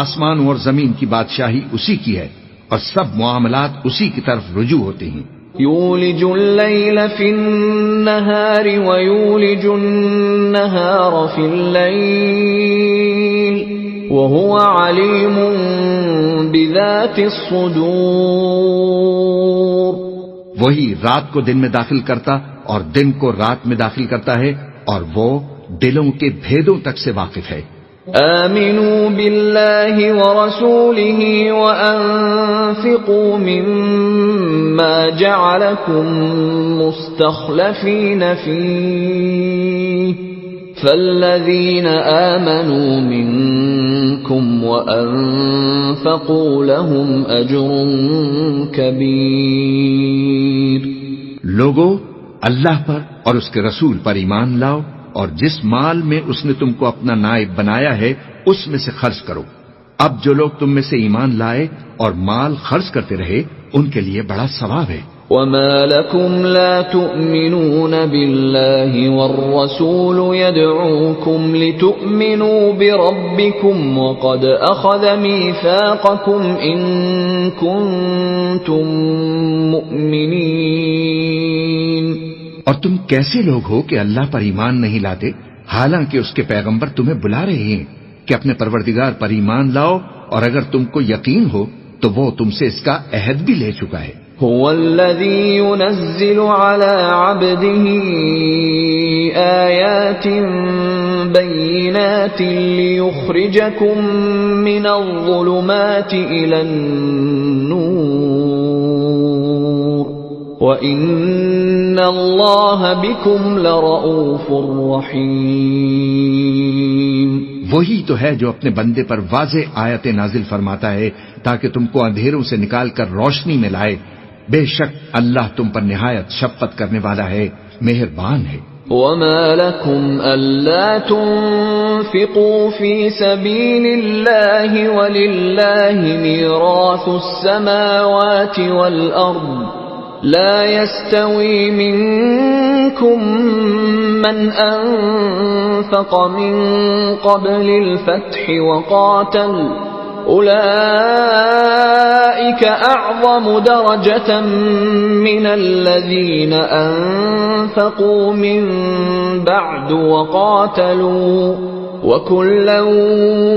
آسمان اور زمین کی بادشاہی اسی کی ہے اور سب معاملات اسی کی طرف رجوع ہوتے ہیں. يولج الليل في النهار ويولج النهار في الليل وهو عليم بذات الصدور وہی رات کو دن میں داخل کرتا اور دن کو رات میں داخل کرتا ہے اور وہ دلوں کے بھیدوں تک سے واقف ہے. آمنوا بالله ورسوله وأنفقوا مما جعلكم مستخلفين فيه فالذين آمنوا منكم وأنفقوا لهم أجر كبير لوگو اللہ پر اور اس کے رسول پر ایمان لاؤ اور جس مال میں اس نے تم کو اپنا نائب بنایا ہے اس میں سے خرچ کرو. اب جو لوگ تم میں سے ایمان لائے اور مال خرچ کرتے رہے ان کے لیے بڑا ثواب ہے. وما لكم لا تؤمنون بالله والرسول يدعوكم لتؤمنوا بربكم وقد أخذ ميثاقكم إن كنتم مؤمنين اور تم کیسے لوگ ہو کہ اللہ پر ایمان نہیں لاتے حالانکہ اس کے پیغمبر تمہیں بلا رہے ہیں کہ اپنے پروردگار پر ایمان لاؤ اور اگر تم کو یقین ہو تو وہ تم سے اس کا عہد بھی لے چکا ہے. هو الذي ينزل على عبده آيات بينات ليخرجكم من الظلمات إلى النور وَإِنَّ اللَّهَ بِكُمْ لَرَؤُوفٌ رَحِيمٌ وہی تو ہے جو اپنے بندے پر واضح آیتیں نازل فرماتا ہے تاکہ تم کو اندھیروں سے نکال کر روشنی میں لائے. بے شک اللہ تم پر نہایت شفقت کرنے والا ہے، مہربان ہے. وَمَا لَكُمْ أَلَّا تُنْفِقُوا انفقوا في سبيل الله ولله ميراث السماوات والأرض لا يستوي منكم من أنفق من قبل الفتح وقاتل أولئك أعظم درجة من الذين أنفقوا من بعد وقاتلوا وكلا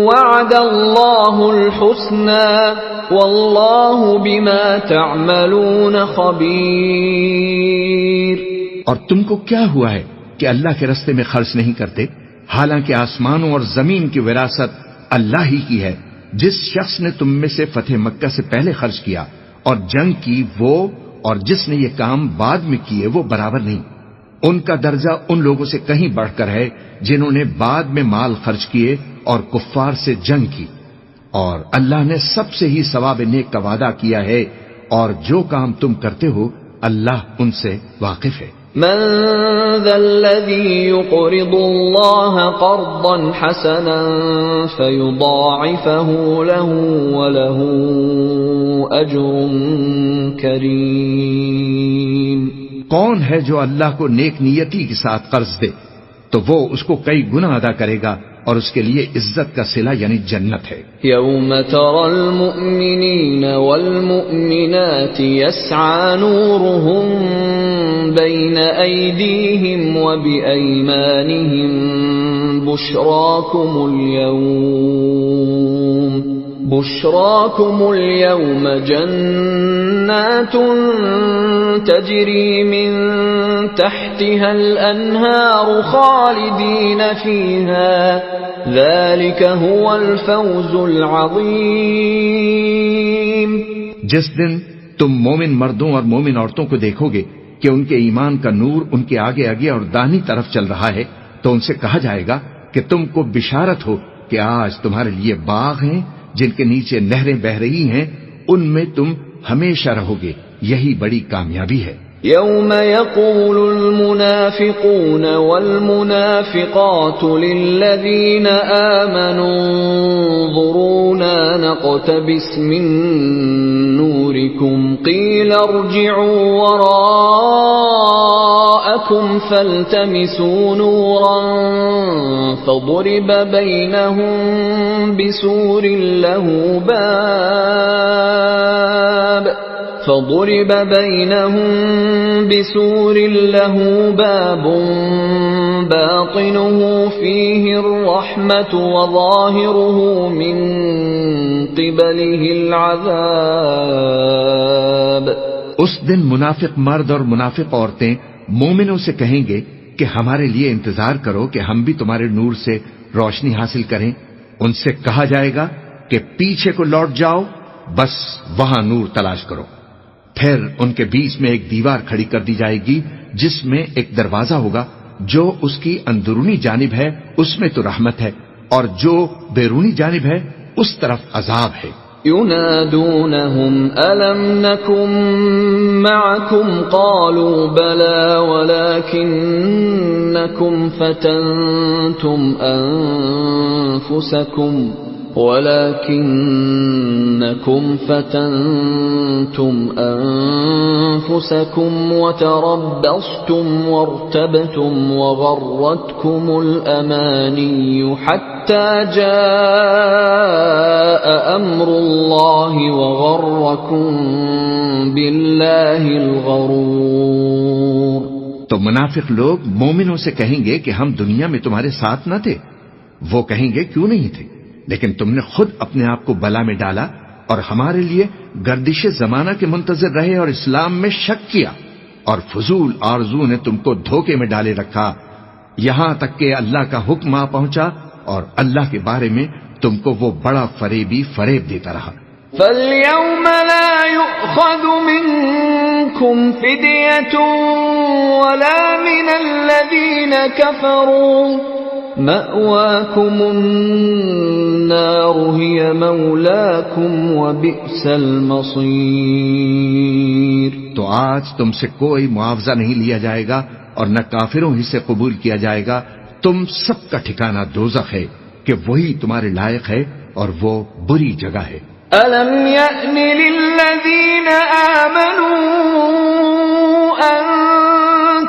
وعد الله الحسنى والله بما تعملون خبير۔ اور تم کو کیا ہوا ہے کہ اللہ کے راستے میں خرچ نہیں کرتے، حالانکہ آسمانوں اور زمین کی وراثت اللہ ہی کی ہے۔ جس شخص نے تم میں سے فتح مکہ سے پہلے خرچ کیا اور جنگ کی، وہ اور جس نے یہ کام بعد میں کیے وہ برابر نہیں۔ ان کا درجہ ان لوگوں سے کہیں بڑھ کر ہے جنہوں نے بعد میں مال خرچ کیے اور کفار سے جنگ کی، اور اللہ نے سب سے ہی ثواب نیک کا وعدہ کیا ہے، اور جو کام تم کرتے ہو اللہ ان سے واقف ہے۔ من ذا الذي يقرض الله قرضا حسنا فيضاعفه له وله أجر كريم؟ کون ہے جو اللہ کو نیک نیتی کے ساتھ قرض دے تو وہ اس کو کئی گنا ادا کرے گا اور اس کے لیے عزت کا صلہ یعنی جنت ہے۔ یوم ترى المؤمنین والمؤمنات يسعى نورهم بين أيديهم وبأيمانهم بشراكم اليوم جنات تجري من تحتها الأنهار خالدين فيها ذلك هو الفوز العظيم۔ جس دن تم مومن مردوں اور مومن عورتوں کو دیکھو گے کہ ان کے ایمان کا نور ان کے آگے آگے اور داہنی طرف چل رہا ہے، تو ان سے کہا جائے گا کہ تم کو بشارت ہو کہ آج تمہارے لیے باغ ہیں جن کے نیچے نہریں بہ رہی ہیں، ان میں تم ہمیشہ رہو گے، یہی بڑی کامیابی ہے۔ يوم يقول المنافقون والمنافقات للذين آمنوا انظرونا نقتبس من نوركم قيل ارجعوا وراءكم فالتمسوا نورا فضرب بينهم بسور له باب باطنه فيه الرحمة وظاهره من قبله العذاب۔ اس دن منافق مرد اور منافق عورتیں مومنوں سے کہیں گے کہ ہمارے لیے انتظار کرو کہ ہم بھی تمہارے نور سے روشنی حاصل کریں۔ ان سے کہا جائے گا کہ پیچھے کو لوٹ جاؤ، بس وہاں نور تلاش کرو۔ پھر ان کے بیچ میں ایک دیوار کھڑی کر دی جائے گی جس میں ایک دروازہ ہوگا، جو اس کی اندرونی جانب ہے اس میں تو رحمت ہے، اور جو بیرونی جانب ہے اس طرف عذاب ہے۔ ينادونهم ألم نكن معكم قالوا بلى ولكنكم فتنتم أنفسكم وتربصتم وارتبتم وغرتكم الأماني حتى جاء أمر الله وغركم بالله الغرور۔ تو منافق لوگ مومنوں سے کہیں گے کہ ہم دنیا میں تمہارے ساتھ نہ تھے۔ وہ کہیں گے کیوں نہیں تھے، لیکن تم نے خود اپنے آپ کو بلا میں ڈالا اور ہمارے لیے گردش زمانہ کے منتظر رہے اور اسلام میں شک کیا، اور فضول آرزو نے تم کو دھوکے میں ڈالے رکھا، یہاں تک کہ اللہ کا حکم آ پہنچا اور اللہ کے بارے میں تم کو وہ بڑا فریبی فریب دیتا رہا۔ فَالْيَوْمَ لَا يُؤْخَذُ مِنْكُمْ فِدْيَةٌ وَلَا مِنَ الَّذِينَ كَفَرُوا مَأْوَاكُمُ النَّارُ هِيَ مَوْلَاكُمْ وَبِئْسَ الْمَصِيرُ۔ تو آج تم سے کوئی معاوضہ نہیں لیا جائے گا اور نہ کافروں ہی سے قبول کیا جائے گا، تم سب کا ٹھکانہ دوزخ ہے کہ وہی تمہارے لائق ہے اور وہ بری جگہ ہے۔ أَلَمْ يَأْنِ لِلَّذِينَ آمَنُوا أَن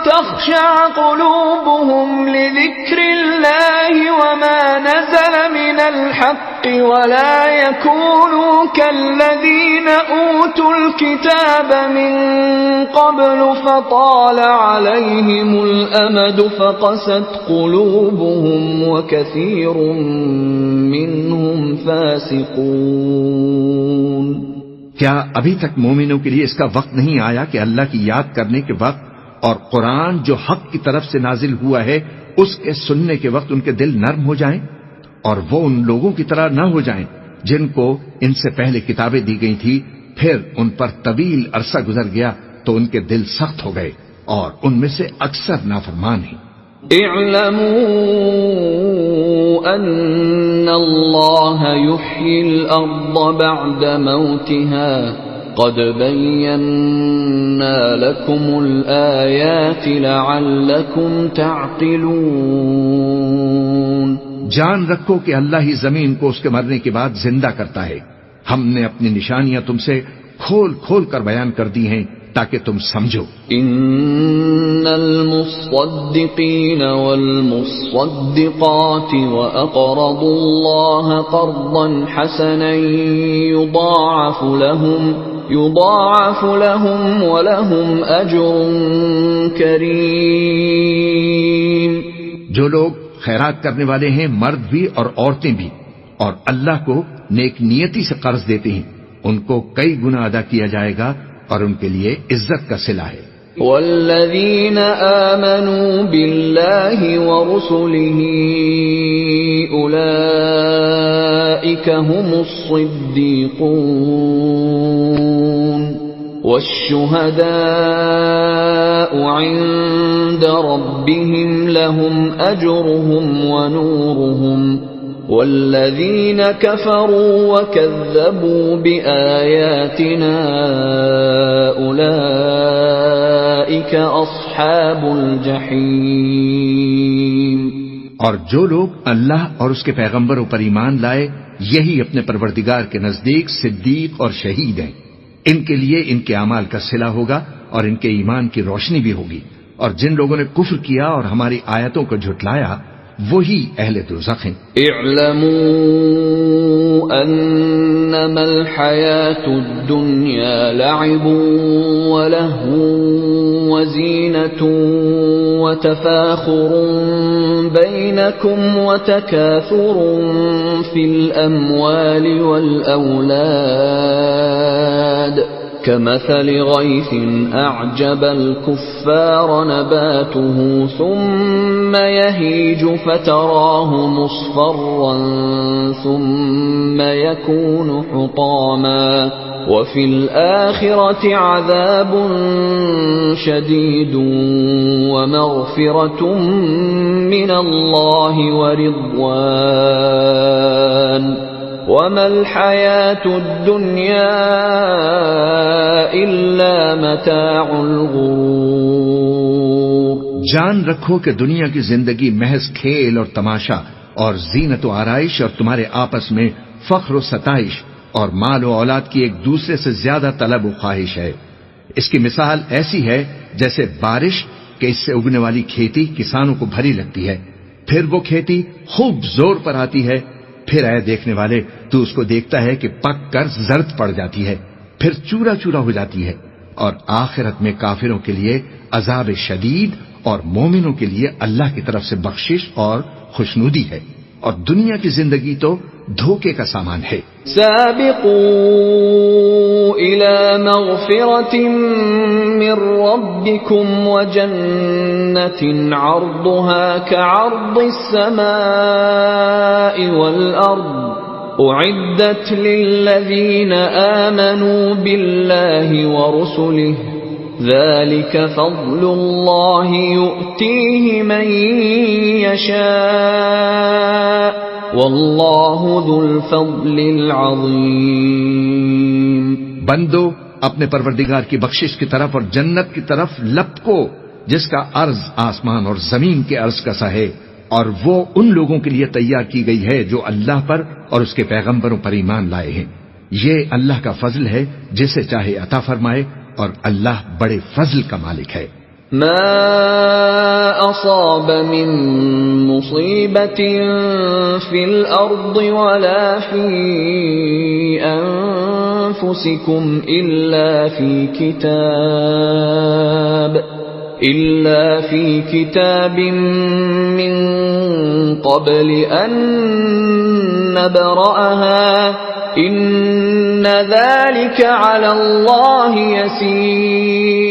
تَخْشَعَ قُلُوبُهُمْ لِذِكْرِ اللَّهِ وَمَا نَزَلَ مِنَ الْحَقِّ وَلَا يَكُونُوا كَالَّذِينَ أُوتُوا الْكِتَابَ مِن قَبْلُ فَطَالَ عَلَيْهِمُ الْأَمَدُ فَقَسَتْ قُلُوبُهُمْ وَكَثِيرٌ مِّنْهُمْ فَاسِقُونَ۔ کیا ابھی تک مومنوں کے لیے اس کا وقت نہیں آیا کہ اللہ کی یاد کرنے کے وقت اور قرآن جو حق کی طرف سے نازل ہوا ہے اس کے سننے کے وقت ان کے دل نرم ہو جائیں اور وہ ان لوگوں کی طرح نہ ہو جائیں جن کو ان سے پہلے کتابیں دی گئی تھی، پھر ان پر طویل عرصہ گزر گیا تو ان کے دل سخت ہو گئے اور ان میں سے اکثر نافرمان ہیں۔ اعلموا ان اللہ یحیی الارض بعد موتها قد بیننا لکم الآیات لعلکم تعقلون۔ جان رکھو کہ اللہ ہی زمین کو اس کے مرنے کے بعد زندہ کرتا ہے، ہم نے اپنی نشانیاں تم سے کھول کھول کر بیان کر دی ہیں تاکہ تم سمجھو۔ ان المصدقین والمصدقات واقرضوا اللہ قرضا حسنا يضاعف لهم ولهم اجر کریم۔ جو لوگ خیرات کرنے والے ہیں، مرد بھی اور عورتیں بھی، اور اللہ کو نیک نیتی سے قرض دیتے ہیں، ان کو کئی گنا ادا کیا جائے گا اور ان کے لیے عزت کا صلہ ہے۔ والذین آمنوا باللہ ورسلہ اولئک هم الصدیقون والشهداء عند ربهم لهم أجرهم ونورهم والذين كفروا وكذبوا بآياتنا أولئك أصحاب الجحيم۔ اور جو لوگ اللہ اور اس کے پیغمبروں پر ایمان لائے یہی اپنے پروردگار کے نزدیک صدیق اور شہید ہیں، ان کے لیے ان کے اعمال کا صلہ ہوگا اور ان کے ایمان کی روشنی بھی ہوگی، اور جن لوگوں نے کفر کیا اور ہماری آیتوں کو جھٹلایا وہی اہل دوزخ ہیں۔ اعلموا انما الحیاة الدنیا لعب ولہو وزینة وتفاخر بینکم وتکاثر فی الاموال والاولاد كمثل غيث أعجب الكفار نباته ثم يهيج فتراه مصفرا ثم يكون حطاما وفي الآخرة عذاب شديد ومغفرة من الله ورضوان وما الحياة الدنيا إلا متاع الغرور۔ جان رکھو کہ دنیا کی زندگی محض کھیل اور تماشا اور زینت و آرائش اور تمہارے آپس میں فخر و ستائش اور مال و اولاد کی ایک دوسرے سے زیادہ طلب و خواہش ہے۔ اس کی مثال ایسی ہے جیسے بارش کہ اس سے اگنے والی کھیتی کسانوں کو بھری لگتی ہے، پھر وہ کھیتی خوب زور پر آتی ہے، پھر اے دیکھنے والے تو اس کو دیکھتا ہے کہ پک کر زرد پڑ جاتی ہے، پھر چورا چورا ہو جاتی ہے، اور آخرت میں کافروں کے لیے عذاب شدید اور مومنوں کے لیے اللہ کی طرف سے بخشش اور خوشنودی ہے، اور دنیا کی زندگی تو دھوکے کا سامان ہے۔ سابقوا الى مغفرة من ربكم وجنة عرضها كعرض السماء والأرض أعدت للذين آمنوا بالله ورسله ذلك فضل الله يؤتيه من يشاء واللہ ذو الفضل العظیم۔ بندو اپنے پروردگار کی بخشش کی طرف اور جنت کی طرف لپکو جس کا عرض آسمان اور زمین کے عرض کا سا ہے، اور وہ ان لوگوں کے لیے تیار کی گئی ہے جو اللہ پر اور اس کے پیغمبروں پر ایمان لائے ہیں۔ یہ اللہ کا فضل ہے، جسے چاہے عطا فرمائے، اور اللہ بڑے فضل کا مالک ہے۔ ما أصاب من مصيبة في الأرض ولا في أنفسكم إلا في كتاب من قبل أن نبرأها إن ذلك على الله يسير۔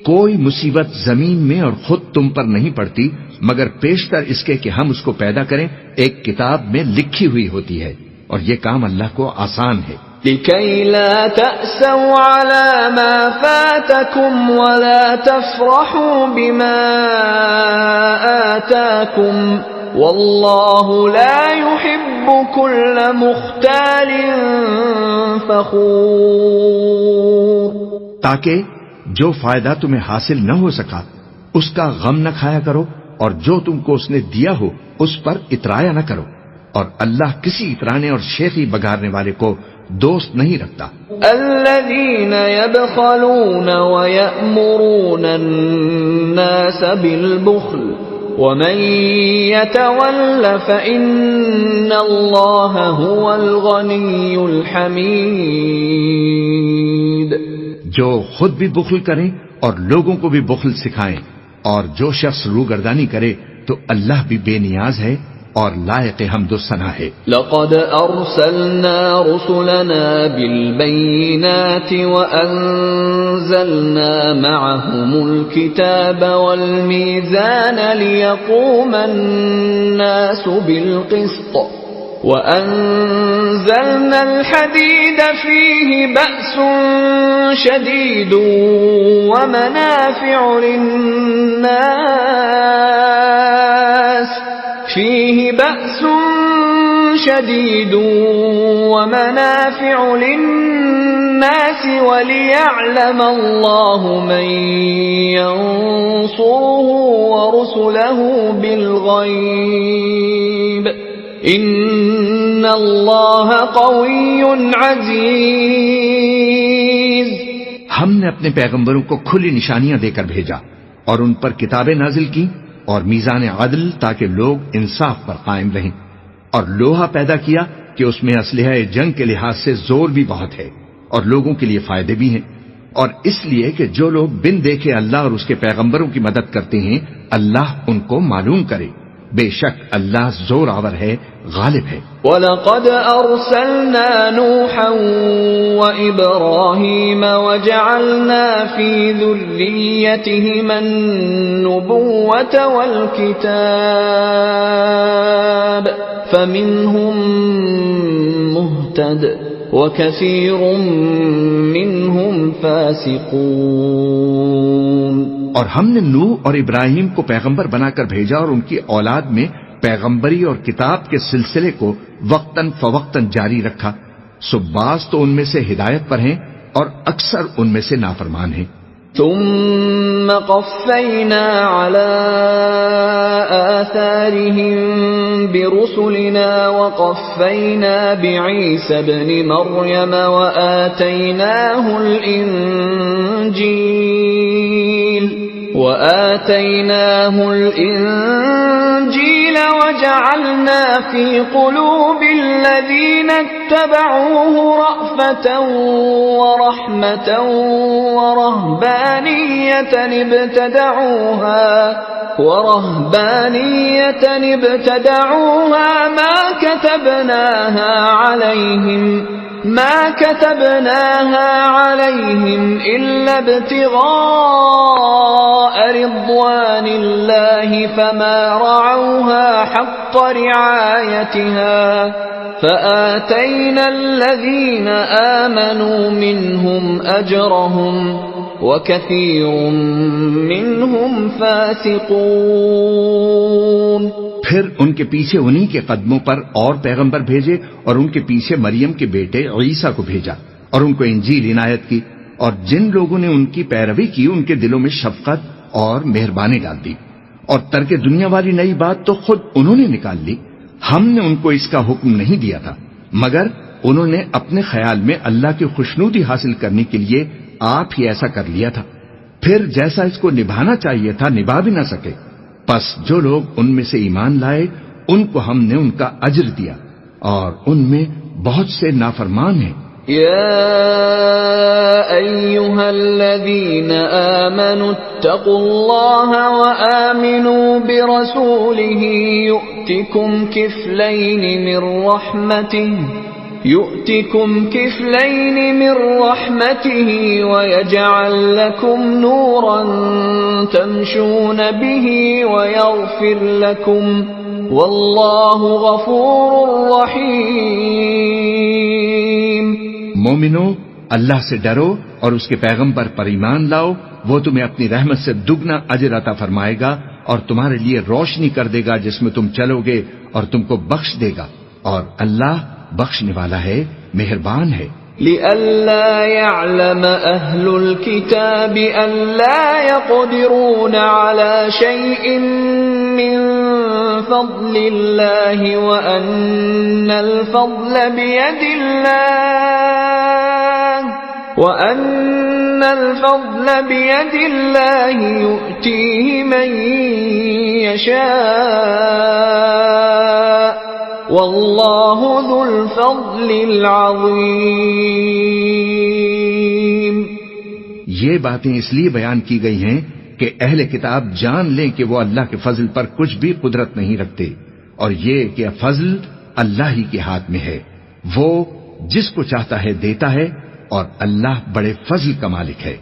کوئی مصیبت زمین میں اور خود تم پر نہیں پڑتی مگر پیشتر اس کے کہ ہم اس کو پیدا کریں ایک کتاب میں لکھی ہوئی ہوتی ہے، اور یہ کام اللہ کو آسان ہے۔ لِكَيْ لَا تَأْسَوْا عَلَى مَا فَاتَكُمْ وَلَا تَفْرَحُوا بِمَا آتَاكُمْ وَاللَّهُ لَا يُحِبُّ كُلَّ مُخْتَالٍ فَخُورٍ، تاکہ جو فائدہ تمہیں حاصل نہ ہو سکا اس کا غم نہ کھایا کرو، اور جو تم کو اس نے دیا ہو اس پر اترایا نہ کرو، اور اللہ کسی اترانے اور شیخی بگارنے والے کو دوست نہیں رکھتا۔ الذين يبخلون ويأمرون الناس بالبخل ومن يتول فإن الله هو الغني الحميد۔ جو خود بھی بخل کریں اور لوگوں کو بھی بخل سکھائیں، اور جو شخص روگردانی کرے تو اللہ بھی بے نیاز ہے اور لائق حمد و ثنا ہے۔ لقد أرسلنا رسلنا بالبينات وأنزلنا معهم الكتاب والميزان ليقوم الناس بالقسط وأنزلنا الحديد فيه بأس شديد ومنافع للناس وليعلم الله من ينصره ورسله بالغيب إن الله قوي عزيز۔ ہم نے اپنے پیغمبروں کو کھلی نشانیاں دے کر بھیجا اور ان پر کتابیں نازل کی اور میزان عدل تاکہ لوگ انصاف پر قائم رہیں، اور لوہا پیدا کیا کہ اس میں اسلحہ جنگ کے لحاظ سے زور بھی بہت ہے اور لوگوں کے لیے فائدے بھی ہیں، اور اس لیے کہ جو لوگ بن دیکھے اللہ اور اس کے پیغمبروں کی مدد کرتے ہیں اللہ ان کو معلوم کرے، بے شک اللہ زور آور ہے، غالب ہے۔ وَلَقَدْ أَرْسَلْنَا نُوحًا وَإِبْرَاهِيمَ وَجَعَلْنَا فِي ذُرِّيَّتِهِمَا النُّبُوَّةَ وَالْكِتَابَ فَمِنْهُمْ مُهْتَدٍ وَكَثِيرٌ مِّنْهُمْ فَاسِقُونَ۔ اور ہم نے نوح اور ابراہیم کو پیغمبر بنا کر بھیجا اور ان کی اولاد میں پیغمبری اور کتاب کے سلسلے کو وقتاً فوقتاً جاری رکھا، سو بعض تو ان میں سے ہدایت پر ہیں اور اکثر ان میں سے نافرمان ہیں۔ ثم قفينا على آثارهم برسلنا وقفينا بعيسى ابن مريم وآتيناه الإنجيل وجعلنا في قلوب الذين اتبعوه رأفة ورحمة ورهبانية ابتدعوها ما كتبناها عليهم إلا ابتغاء رضوان الله فما رعوها حق رعايتها فآتينا الذين آمنوا منهم أجرهم وكثير منهم فاسقون۔ پھر ان کے پیچھے انہی کے قدموں پر اور پیغمبر بھیجے اور ان کے پیچھے مریم کے بیٹے عیسیٰ کو بھیجا اور ان کو انجیل عنایت کی، اور جن لوگوں نے ان کی پیروی کی ان کے دلوں میں شفقت اور مہربانی ڈال دی، اور ترک دنیا والی نئی بات تو خود انہوں نے نکال لی. ہم نے ان کو اس کا حکم نہیں دیا تھا، مگر انہوں نے اپنے خیال میں اللہ کی خوشنودی حاصل کرنے کے لیے آپ ہی ایسا کر لیا تھا. پھر جیسا اس کو نبھانا چاہیے تھا نبھا بھی نہ سکے. پس جو لوگ ان میں سے ایمان لائے ان کو ہم نے ان کا اجر دیا، اور ان میں بہت سے نافرمان ہیں. يا أيها الذين آمنوا اتقوا الله وآمنوا برسوله يؤتكم كفلين من رحمته ويجعل لكم نورا تمشون به ويغفر لكم والله غفور رحيم. مومنو، اللہ سے ڈرو اور اس کے پیغمبر پر ایمان لاؤ، وہ تمہیں اپنی رحمت سے دگنا اجر عطا فرمائے گا اور تمہارے لیے روشنی کر دے گا جس میں تم چلو گے اور تم کو بخش دے گا، اور اللہ بخشنے والا ہے، مہربان ہے. لئلا يعلم أهل الكتاب ألا يقدرون على شيء من فضل الله وأن الفضل بيد الله يؤتيه من يشاء واللہ ذو الفضل العظیم. یہ باتیں اس لیے بیان کی گئی ہیں کہ اہل کتاب جان لیں کہ وہ اللہ کے فضل پر کچھ بھی قدرت نہیں رکھتے، اور یہ کہ فضل اللہ ہی کے ہاتھ میں ہے، وہ جس کو چاہتا ہے دیتا ہے، اور اللہ بڑے فضل کا مالک ہے.